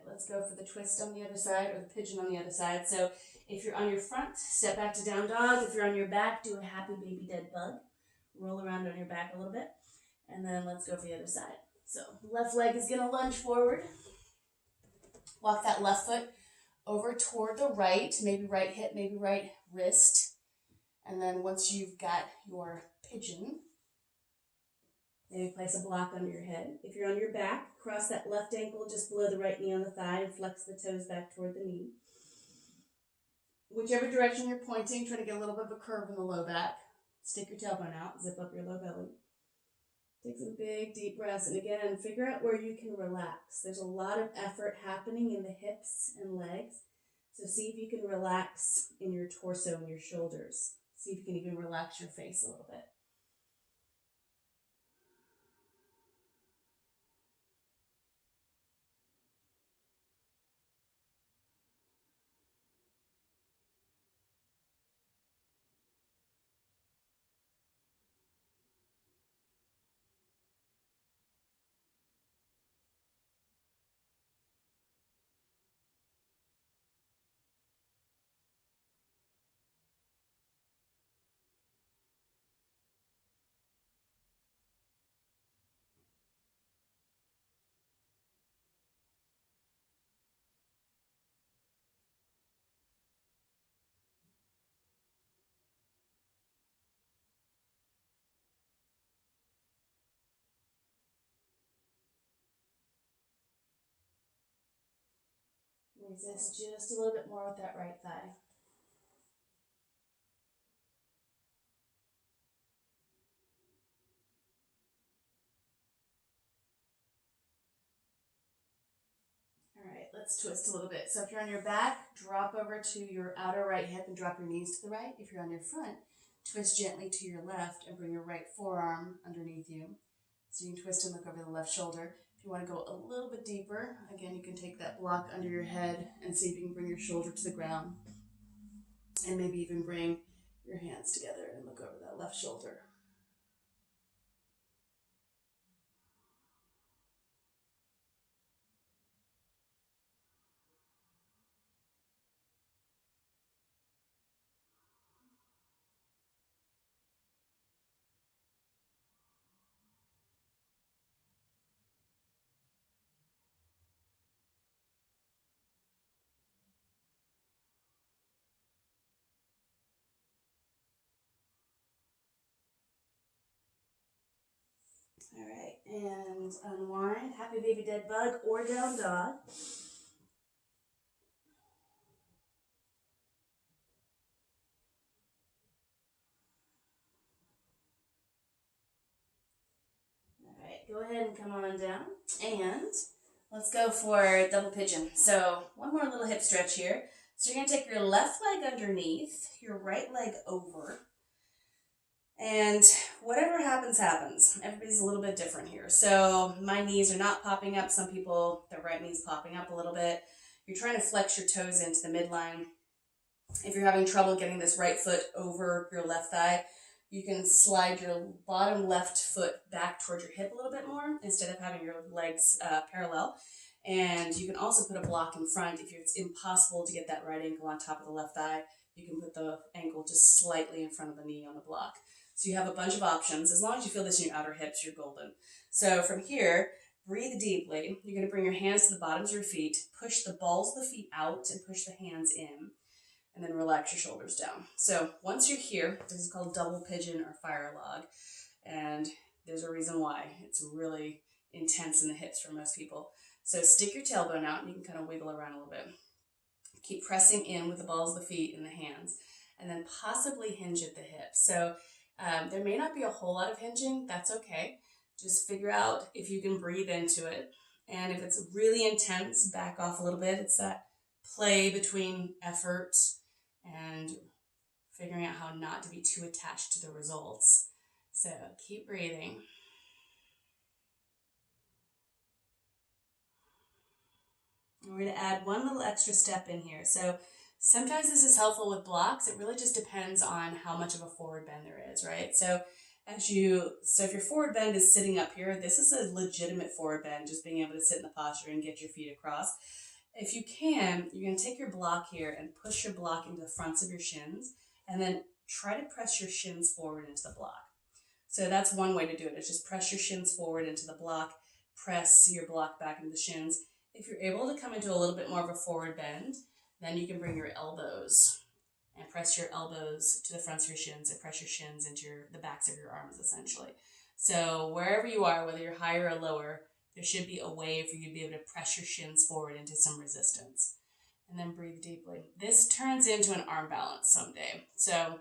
Let's go for the twist on the other side or the pigeon on the other side. So if you're on your front, step back to down dog. If you're on your back, do a happy baby dead bug. Roll around on your back a little bit. And then let's go for the other side. So left leg is going to lunge forward. Walk that left foot over toward the right, maybe right hip, maybe right wrist. And then once you've got your pigeon, maybe place a block under your head. If you're on your back, cross that left ankle just below the right knee on the thigh and flex the toes back toward the knee. Whichever direction you're pointing, try to get a little bit of a curve in the low back. Stick your tailbone out, zip up your low belly. Take some big, deep breaths. And again, figure out where you can relax. There's a lot of effort happening in the hips and legs. So see if you can relax in your torso and your shoulders. See if you can even relax your face a little bit. Resist just a little bit more with that right thigh. All right, let's twist a little bit. So if you're on your back, drop over to your outer right hip and drop your knees to the right. If you're on your front, twist gently to your left and bring your right forearm underneath you. So you can twist and look over the left shoulder. If you want to go a little bit deeper, again, you can take that block under your head and see if you can bring your shoulder to the ground. And maybe even bring your hands together and look over that left shoulder. All right, and unwind. Happy baby dead bug or down dog. All right, go ahead and come on down. And let's go for double pigeon. So one more little hip stretch here. So you're going to take your left leg underneath, your right leg over. And whatever happens, happens. Everybody's a little bit different here. So my knees are not popping up. Some people, their right knee's popping up a little bit. You're trying to flex your toes into the midline. If you're having trouble getting this right foot over your left thigh, you can slide your bottom left foot back towards your hip a little bit more instead of having your legs parallel. And you can also put a block in front. If it's impossible to get that right ankle on top of the left thigh, you can put the ankle just slightly in front of the knee on the block. So you have a bunch of options. As long as you feel this in your outer hips, you're golden. So from here, breathe deeply. You're going to bring your hands to the bottoms of your feet, push the balls of the feet out and push the hands in, and then relax your shoulders down. So once you're here, this is called double pigeon or fire log, and there's a reason why. It's really intense in the hips for most people. So stick your tailbone out and you can kind of wiggle around a little bit. Keep pressing in with the balls of the feet and the hands, and then possibly hinge at the hips. So there may not be a whole lot of hinging. That's okay. Just figure out if you can breathe into it. And if it's really intense, back off a little bit. It's that play between effort and figuring out how not to be too attached to the results. So keep breathing. We're going to add one little extra step in here. So sometimes this is helpful with blocks. It really just depends on how much of a forward bend there is, right? So if your forward bend is sitting up here, this is a legitimate forward bend, just being able to sit in the posture and get your feet across. If you can, you're going to take your block here and push your block into the fronts of your shins, and then try to press your shins forward into the block. So that's one way to do it, is just press your shins forward into the block, press your block back into the shins. If you're able to come into a little bit more of a forward bend, then you can bring your elbows and press your elbows to the fronts of your shins and press your shins into the backs of your arms, essentially. So wherever you are, whether you're higher or lower, there should be a way for you to be able to press your shins forward into some resistance. And then breathe deeply. This turns into an arm balance someday. So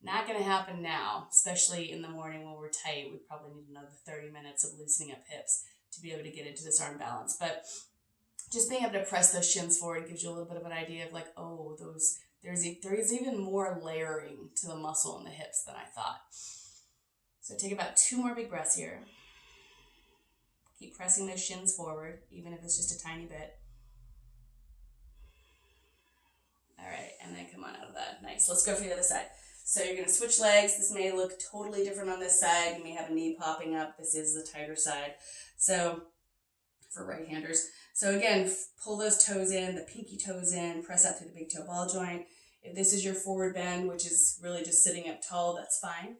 not going to happen now, especially in the morning when we're tight. We probably need another 30 minutes of loosening up hips to be able to get into this arm balance. But just being able to press those shins forward gives you a little bit of an idea of like, oh, there is even more layering to the muscle in the hips than I thought. So take about 2 more big breaths here. Keep pressing those shins forward, even if it's just a tiny bit. All right, and then come on out of that. Nice. Let's go for the other side. So you're going to switch legs. This may look totally different on this side. You may have a knee popping up. This is the tighter side. So for right-handers. So again, pull those toes in, the pinky toes in, press up through the big toe ball joint. If this is your forward bend, which is really just sitting up tall, that's fine.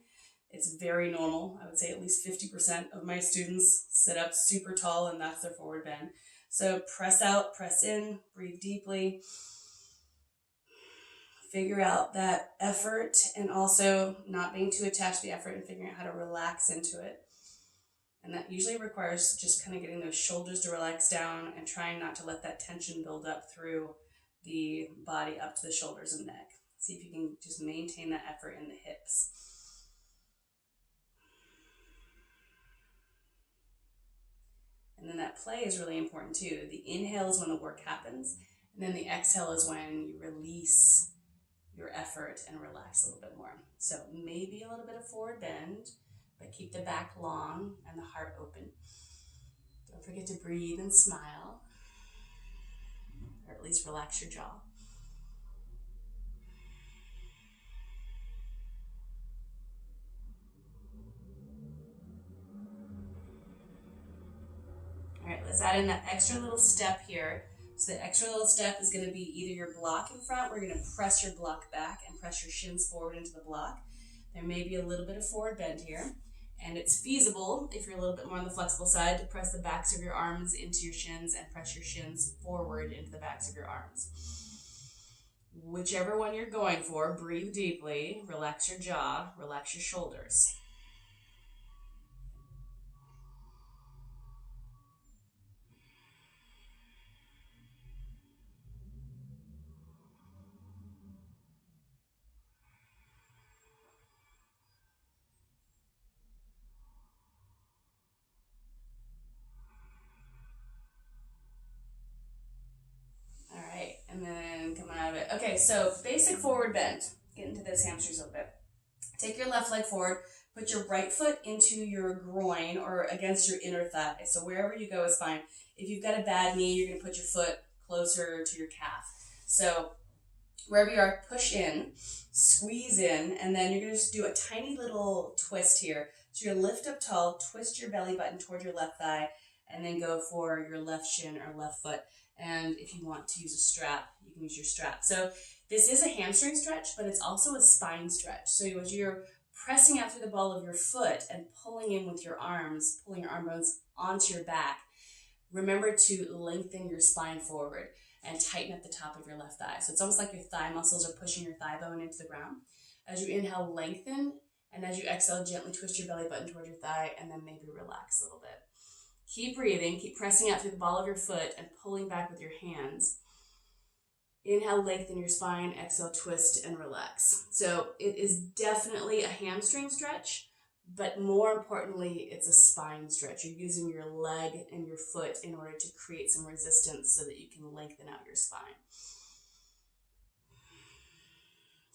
It's very normal. I would say at least 50% of my students sit up super tall, and that's their forward bend. So press out, press in, breathe deeply. Figure out that effort and also not being too attached to the effort and figuring out how to relax into it. And that usually requires just kind of getting those shoulders to relax down and trying not to let that tension build up through the body up to the shoulders and neck. See if you can just maintain that effort in the hips. And then that play is really important too. The inhale is when the work happens, and then the exhale is when you release your effort and relax a little bit more. So maybe a little bit of forward bend, but keep the back long and the heart open. Don't forget to breathe and smile, or at least relax your jaw. All right, let's add in that extra little step here. So the extra little step is going to be either your block in front, we're going to press your block back and press your shins forward into the block. There may be a little bit of forward bend here, and it's feasible, if you're a little bit more on the flexible side, to press the backs of your arms into your shins and press your shins forward into the backs of your arms. Whichever one you're going for, breathe deeply, relax your jaw, relax your shoulders. And then coming out of it. Okay, so basic forward bend. Get into those hamstrings a little bit. Take your left leg forward. Put your right foot into your groin or against your inner thigh. So wherever you go is fine. If you've got a bad knee, you're going to put your foot closer to your calf. So Wherever you are, push in, squeeze in, and then you're gonna just do a tiny little twist here. So you're gonna lift up tall, twist your belly button toward your left thigh, and then go for your left shin or left foot. And if you want to use a strap, you can use your strap. So this is a hamstring stretch, but it's also a spine stretch. So as you're pressing out through the ball of your foot and pulling in with your arms, pulling your arm bones onto your back, remember to lengthen your spine forward and tighten up the top of your left thigh. So it's almost like your thigh muscles are pushing your thigh bone into the ground. As you inhale, lengthen, and as you exhale, gently twist your belly button toward your thigh, and then maybe relax a little bit. Keep breathing, keep pressing out through the ball of your foot and pulling back with your hands. Inhale, lengthen your spine, exhale, twist, and relax. So it is definitely a hamstring stretch, but more importantly, it's a spine stretch. You're using your leg and your foot in order to create some resistance so that you can lengthen out your spine.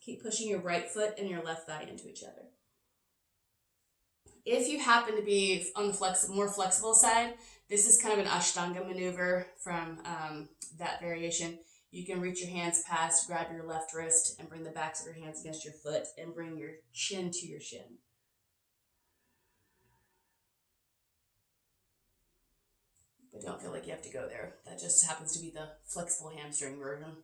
Keep pushing your right foot and your left thigh into each other. If you happen to be on the more flexible side, this is kind of an Ashtanga maneuver from that variation. You can reach your hands past, grab your left wrist, and bring the backs of your hands against your foot, and bring your chin to your shin. But don't feel like you have to go there. That just happens to be the flexible hamstring version.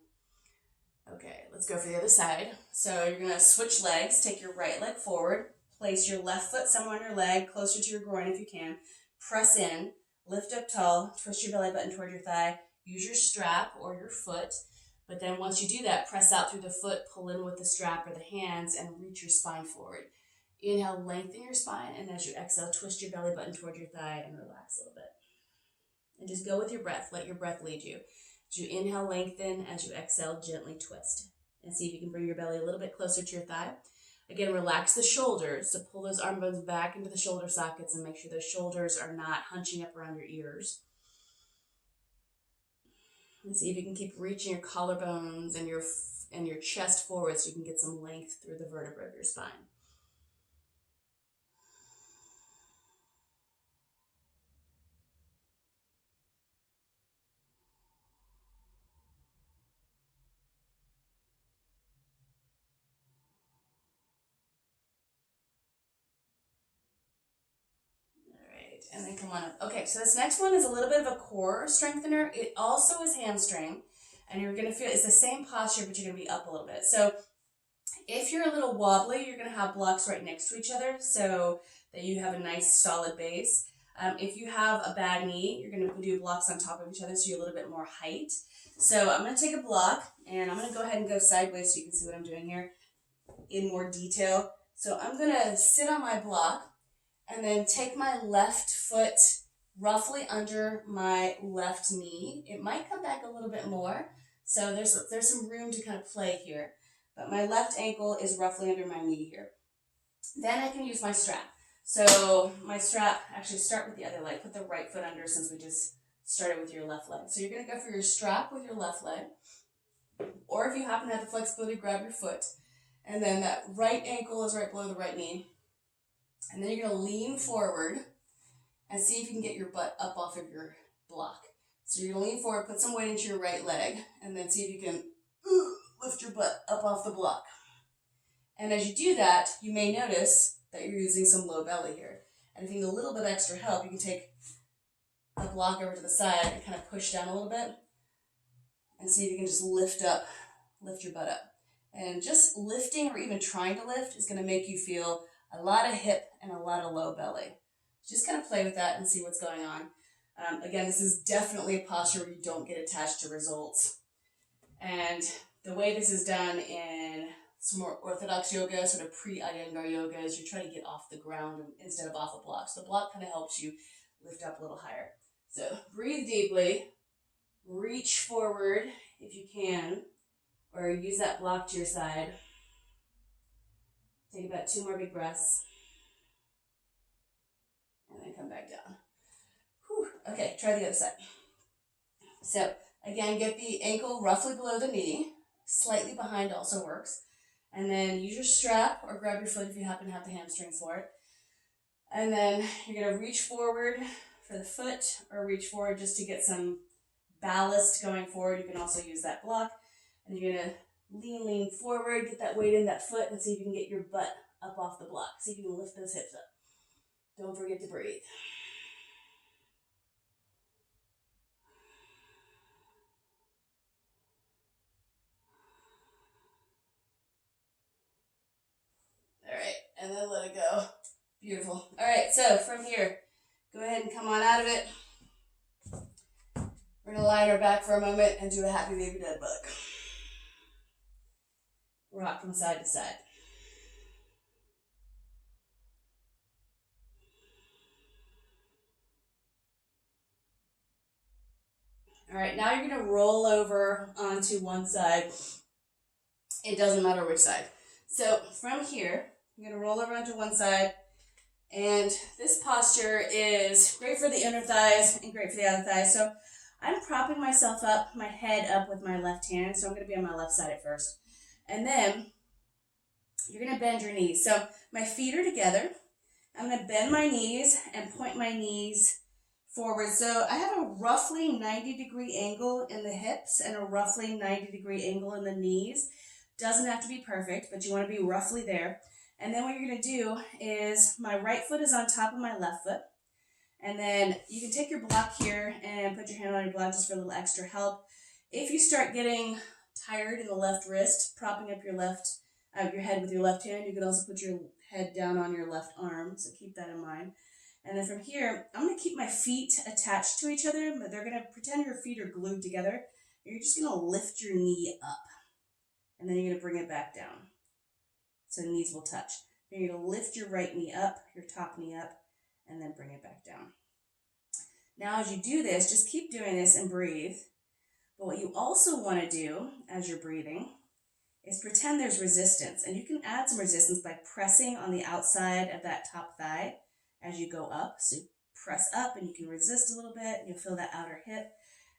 Okay, let's go for the other side. So you're going to switch legs. Take your right leg forward. Place your left foot somewhere on your leg, closer to your groin if you can. Press in. Lift up tall. Twist your belly button toward your thigh. Use your strap or your foot. But then once you do that, press out through the foot, pull in with the strap or the hands, and reach your spine forward. Inhale, lengthen your spine, and as you exhale, twist your belly button toward your thigh and relax a little bit. And just go with your breath. Let your breath lead you. As you inhale, lengthen. As you exhale, gently twist. And see if you can bring your belly a little bit closer to your thigh. Again, relax the shoulders. So pull those arm bones back into the shoulder sockets and make sure those shoulders are not hunching up around your ears. And see if you can keep reaching your collarbones and your chest forward so you can get some length through the vertebrae of your spine. And then come on up. Okay, so this next one is a little bit of a core strengthener. It also is hamstring, and you're gonna feel, it's the same posture, but you're gonna be up a little bit. So if you're a little wobbly, you're gonna have blocks right next to each other so that you have a nice solid base. If you have a bad knee, you're gonna do blocks on top of each other so you're a little bit more height. So I'm gonna take a block, and I'm gonna go ahead and go sideways so you can see what I'm doing here in more detail. So I'm gonna sit on my block, and then take my left foot roughly under my left knee. It might come back a little bit more, so there's some room to kind of play here. But my left ankle is roughly under my knee here. Then I can use my strap. So my strap, actually start with the other leg. Put the right foot under since we just started with your left leg. So you're going to go for your strap with your left leg. Or if you happen to have the flexibility, grab your foot. And then that right ankle is right below the right knee. And then you're going to lean forward and see if you can get your butt up off of your block. So you're going to lean forward, put some weight into your right leg, and then see if you can lift your butt up off the block. And as you do that, you may notice that you're using some low belly here. And if you need a little bit extra help, you can take the block over to the side and kind of push down a little bit and see if you can just lift your butt up. And just lifting or even trying to lift is going to make you feel a lot of hip and a lot of low belly. Just kind of play with that and see what's going on. Again, this is definitely a posture where you don't get attached to results. And the way this is done in some more orthodox yoga, sort of pre-Iyengar yoga, is you're trying to get off the ground instead of off a block. So the block kind of helps you lift up a little higher. So breathe deeply, reach forward if you can, or use that block to your side. Take about 2 more big breaths. And then come back down. Whew. Okay, try the other side. So, again, get the ankle roughly below the knee. Slightly behind also works. And then use your strap or grab your foot if you happen to have the hamstrings for it. And then you're going to reach forward for the foot or reach forward just to get some ballast going forward. You can also use that block. And you're going to Lean forward, get that weight in that foot, and see if you can get your butt up off the block. See if you can lift those hips up. Don't forget to breathe. All right, and then let it go. Beautiful. All right, so from here, go ahead and come on out of it. We're gonna lie on our back for a moment and do a happy baby dead bug. Rock from side to side. All right, now you're gonna roll over onto one side. It doesn't matter which side. So from here, you're gonna roll over onto one side, and this posture is great for the inner thighs and great for the outer thighs. So I'm propping myself up, my head up with my left hand. So I'm gonna be on my left side at first. And then you're gonna bend your knees. So my feet are together. I'm gonna bend my knees and point my knees forward. So I have a roughly 90-degree angle in the hips and a roughly 90-degree angle in the knees. Doesn't have to be perfect, but you want to be roughly there. And then what you're going to do is my right foot is on top of my left foot. And then you can take your block here and put your hand on your block just for a little extra help. If you start getting tired in the left wrist, propping up your head with your left hand, you can also put your head down on your left arm. So keep that in mind. And then from here, I'm going to keep my feet attached to each other, but they're going to pretend your feet are glued together. You're just going to lift your knee up, and then you're going to bring it back down. So knees will touch. Then you're going to lift your right knee up, your top knee up, and then bring it back down. Now as you do this, just keep doing this and breathe. But what you also want to do as you're breathing is pretend there's resistance. And you can add some resistance by pressing on the outside of that top thigh as you go up. So press up and you can resist a little bit. You'll feel that outer hip.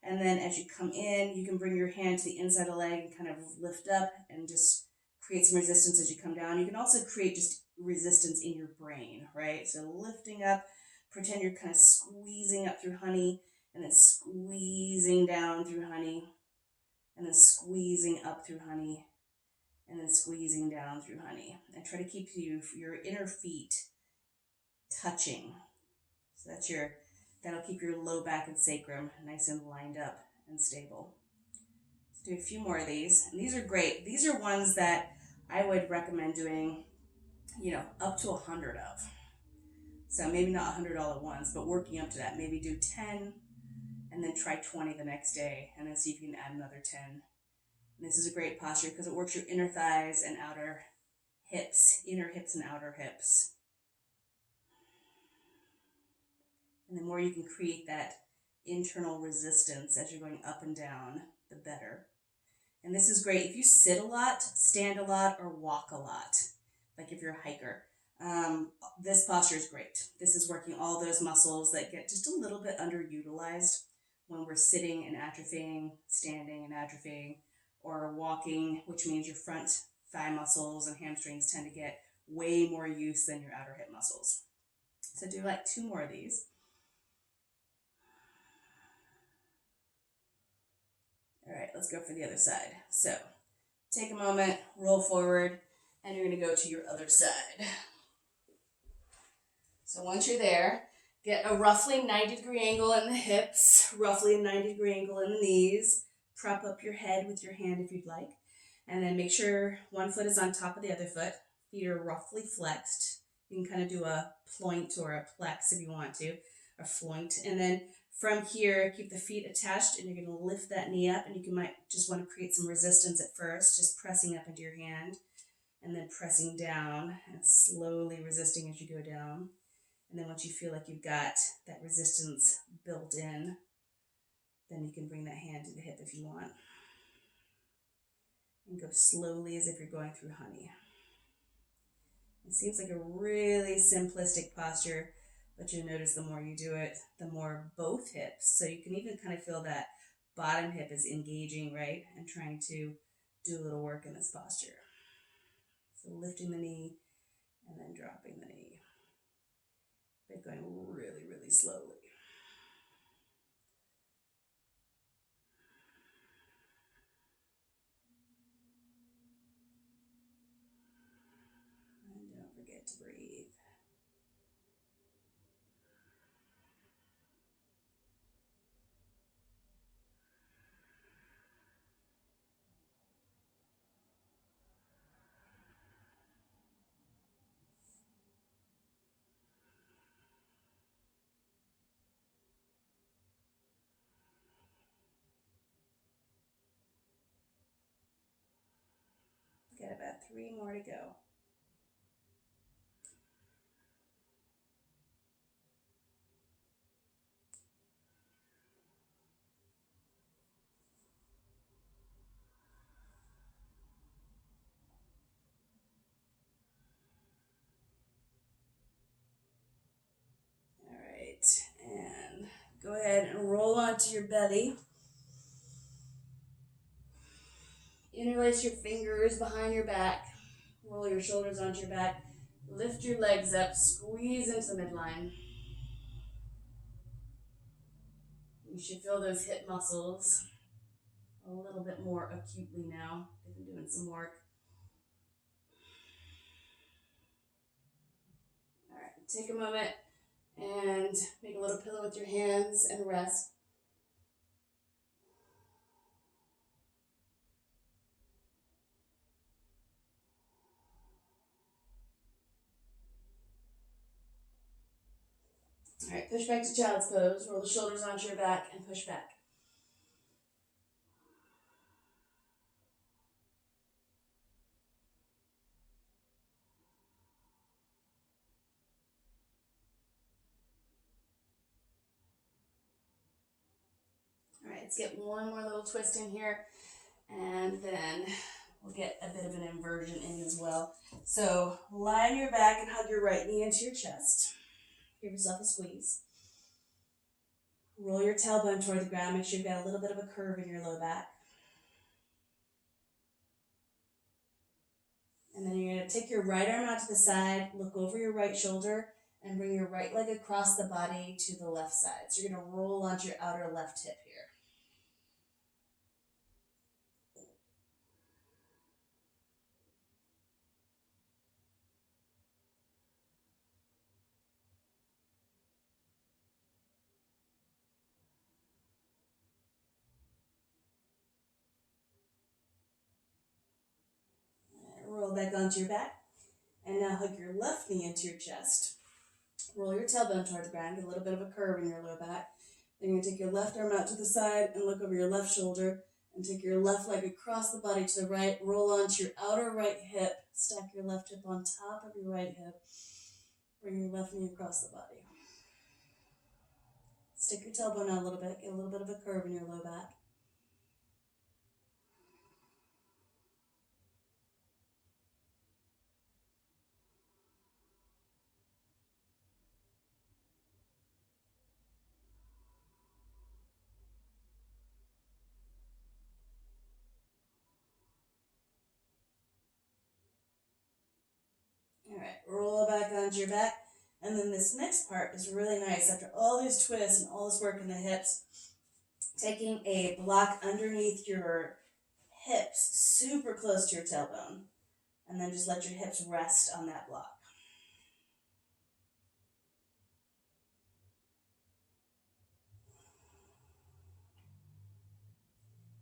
And then as you come in, you can bring your hand to the inside of the leg and kind of lift up and just create some resistance as you come down. You can also create just resistance in your brain, right? So lifting up, pretend you're kind of squeezing up through honey, and then squeezing down through honey, and then squeezing up through honey, and then squeezing down through honey. And try to keep your inner feet touching. So that'll keep your low back and sacrum nice and lined up and stable. Let's do a few more of these. And these are great. These are ones that I would recommend doing, up to 100 of. So maybe not 100 all at once, but working up to that. Maybe do 10 and then try 20 the next day, and then see if you can add another 10. And this is a great posture because it works your inner thighs and outer hips, inner hips and outer hips. And the more you can create that internal resistance as you're going up and down, the better. And this is great if you sit a lot, stand a lot, or walk a lot, like if you're a hiker. This posture is great. This is working all those muscles that get just a little bit underutilized when we're sitting and atrophying, standing and atrophying, or walking, which means your front thigh muscles and hamstrings tend to get way more use than your outer hip muscles. So do like 2 more of these. All right, let's go for the other side. So take a moment, roll forward, and you're going to go to your other side. So once you're there, get a roughly 90-degree angle in the hips, roughly a 90-degree angle in the knees. Prop up your head with your hand if you'd like. And then make sure one foot is on top of the other foot. Feet are roughly flexed. You can kind of do a ploint or a plex if you want to, a floint. And then from here, keep the feet attached, and you're going to lift that knee up, and you might just want to create some resistance at first, just pressing up into your hand, and then pressing down, and slowly resisting as you go down. And then once you feel like you've got that resistance built in, then you can bring that hand to the hip if you want. And go slowly as if you're going through honey. It seems like a really simplistic posture, but you'll notice the more you do it, the more both hips. So you can even kind of feel that bottom hip is engaging, right? And trying to do a little work in this posture. So lifting the knee and then dropping the knee. But going really, really slowly. got 3 more to go. All right, and go ahead and roll onto your belly. Interlace your fingers behind your back. Roll your shoulders onto your back. Lift your legs up. Squeeze into the midline. You should feel those hip muscles a little bit more acutely now. They've been doing some work. All right, take a moment and make a little pillow with your hands and rest. All right, push back to child's pose. Roll the shoulders onto your back and push back. All right, let's get one more little twist in here, and then we'll get a bit of an inversion in as well. So lie on your back and hug your right knee into your chest. Give yourself a squeeze. Roll your tailbone toward the ground. Make sure you've got a little bit of a curve in your low back. And then you're going to take your right arm out to the side, look over your right shoulder, and bring your right leg across the body to the left side. So you're going to roll onto your outer left hip here. Roll back onto your back. And now hug your left knee into your chest. Roll your tailbone toward the ground. Get a little bit of a curve in your low back. Then you're going to take your left arm out to the side and look over your left shoulder. And take your left leg across the body to the right. Roll onto your outer right hip. Stack your left hip on top of your right hip. Bring your left knee across the body. Stick your tailbone out a little bit. Get a little bit of a curve in your low back. All right, roll back onto your back. And then this next part is really nice. After all these twists and all this work in the hips, taking a block underneath your hips, super close to your tailbone. And then just let your hips rest on that block.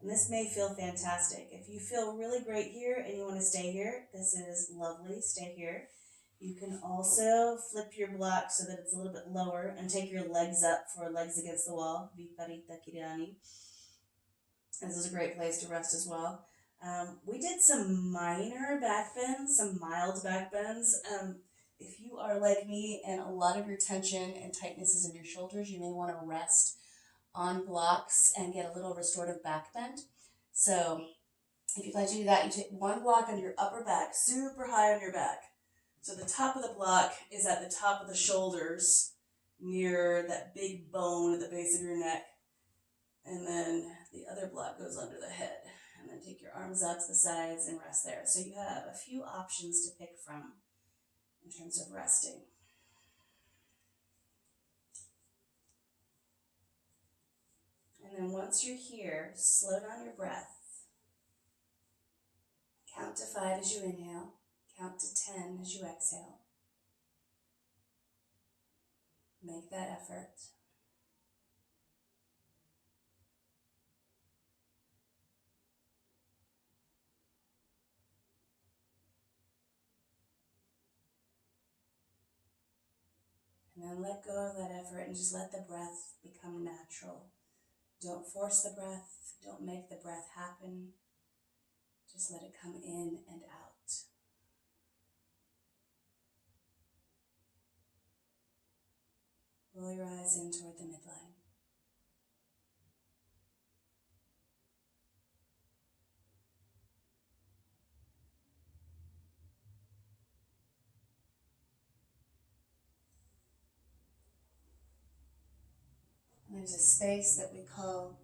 And this may feel fantastic. If you feel really great here and you want to stay here, this is lovely. Stay here. You can also flip your block so that it's a little bit lower and take your legs up for legs against the wall. Viparita Kirani. This is a great place to rest as well. We did some minor back bends, some mild back bends. If you are like me and a lot of your tension and tightness is in your shoulders, you may want to rest on blocks and get a little restorative back bend. So if you'd like to do that, you take one block on your upper back, super high on your back. So the top of the block is at the top of the shoulders, near that big bone at the base of your neck. And then the other block goes under the head. And then take your arms out to the sides and rest there. So you have a few options to pick from in terms of resting. And then once you're here, slow down your breath. Count to 5 as you inhale. Count to 10 as you exhale. Make that effort. And then let go of that effort and just let the breath become natural. Don't force the breath. Don't make the breath happen. Just let it come in and out. Roll your eyes in toward the midline. And there's a space that we call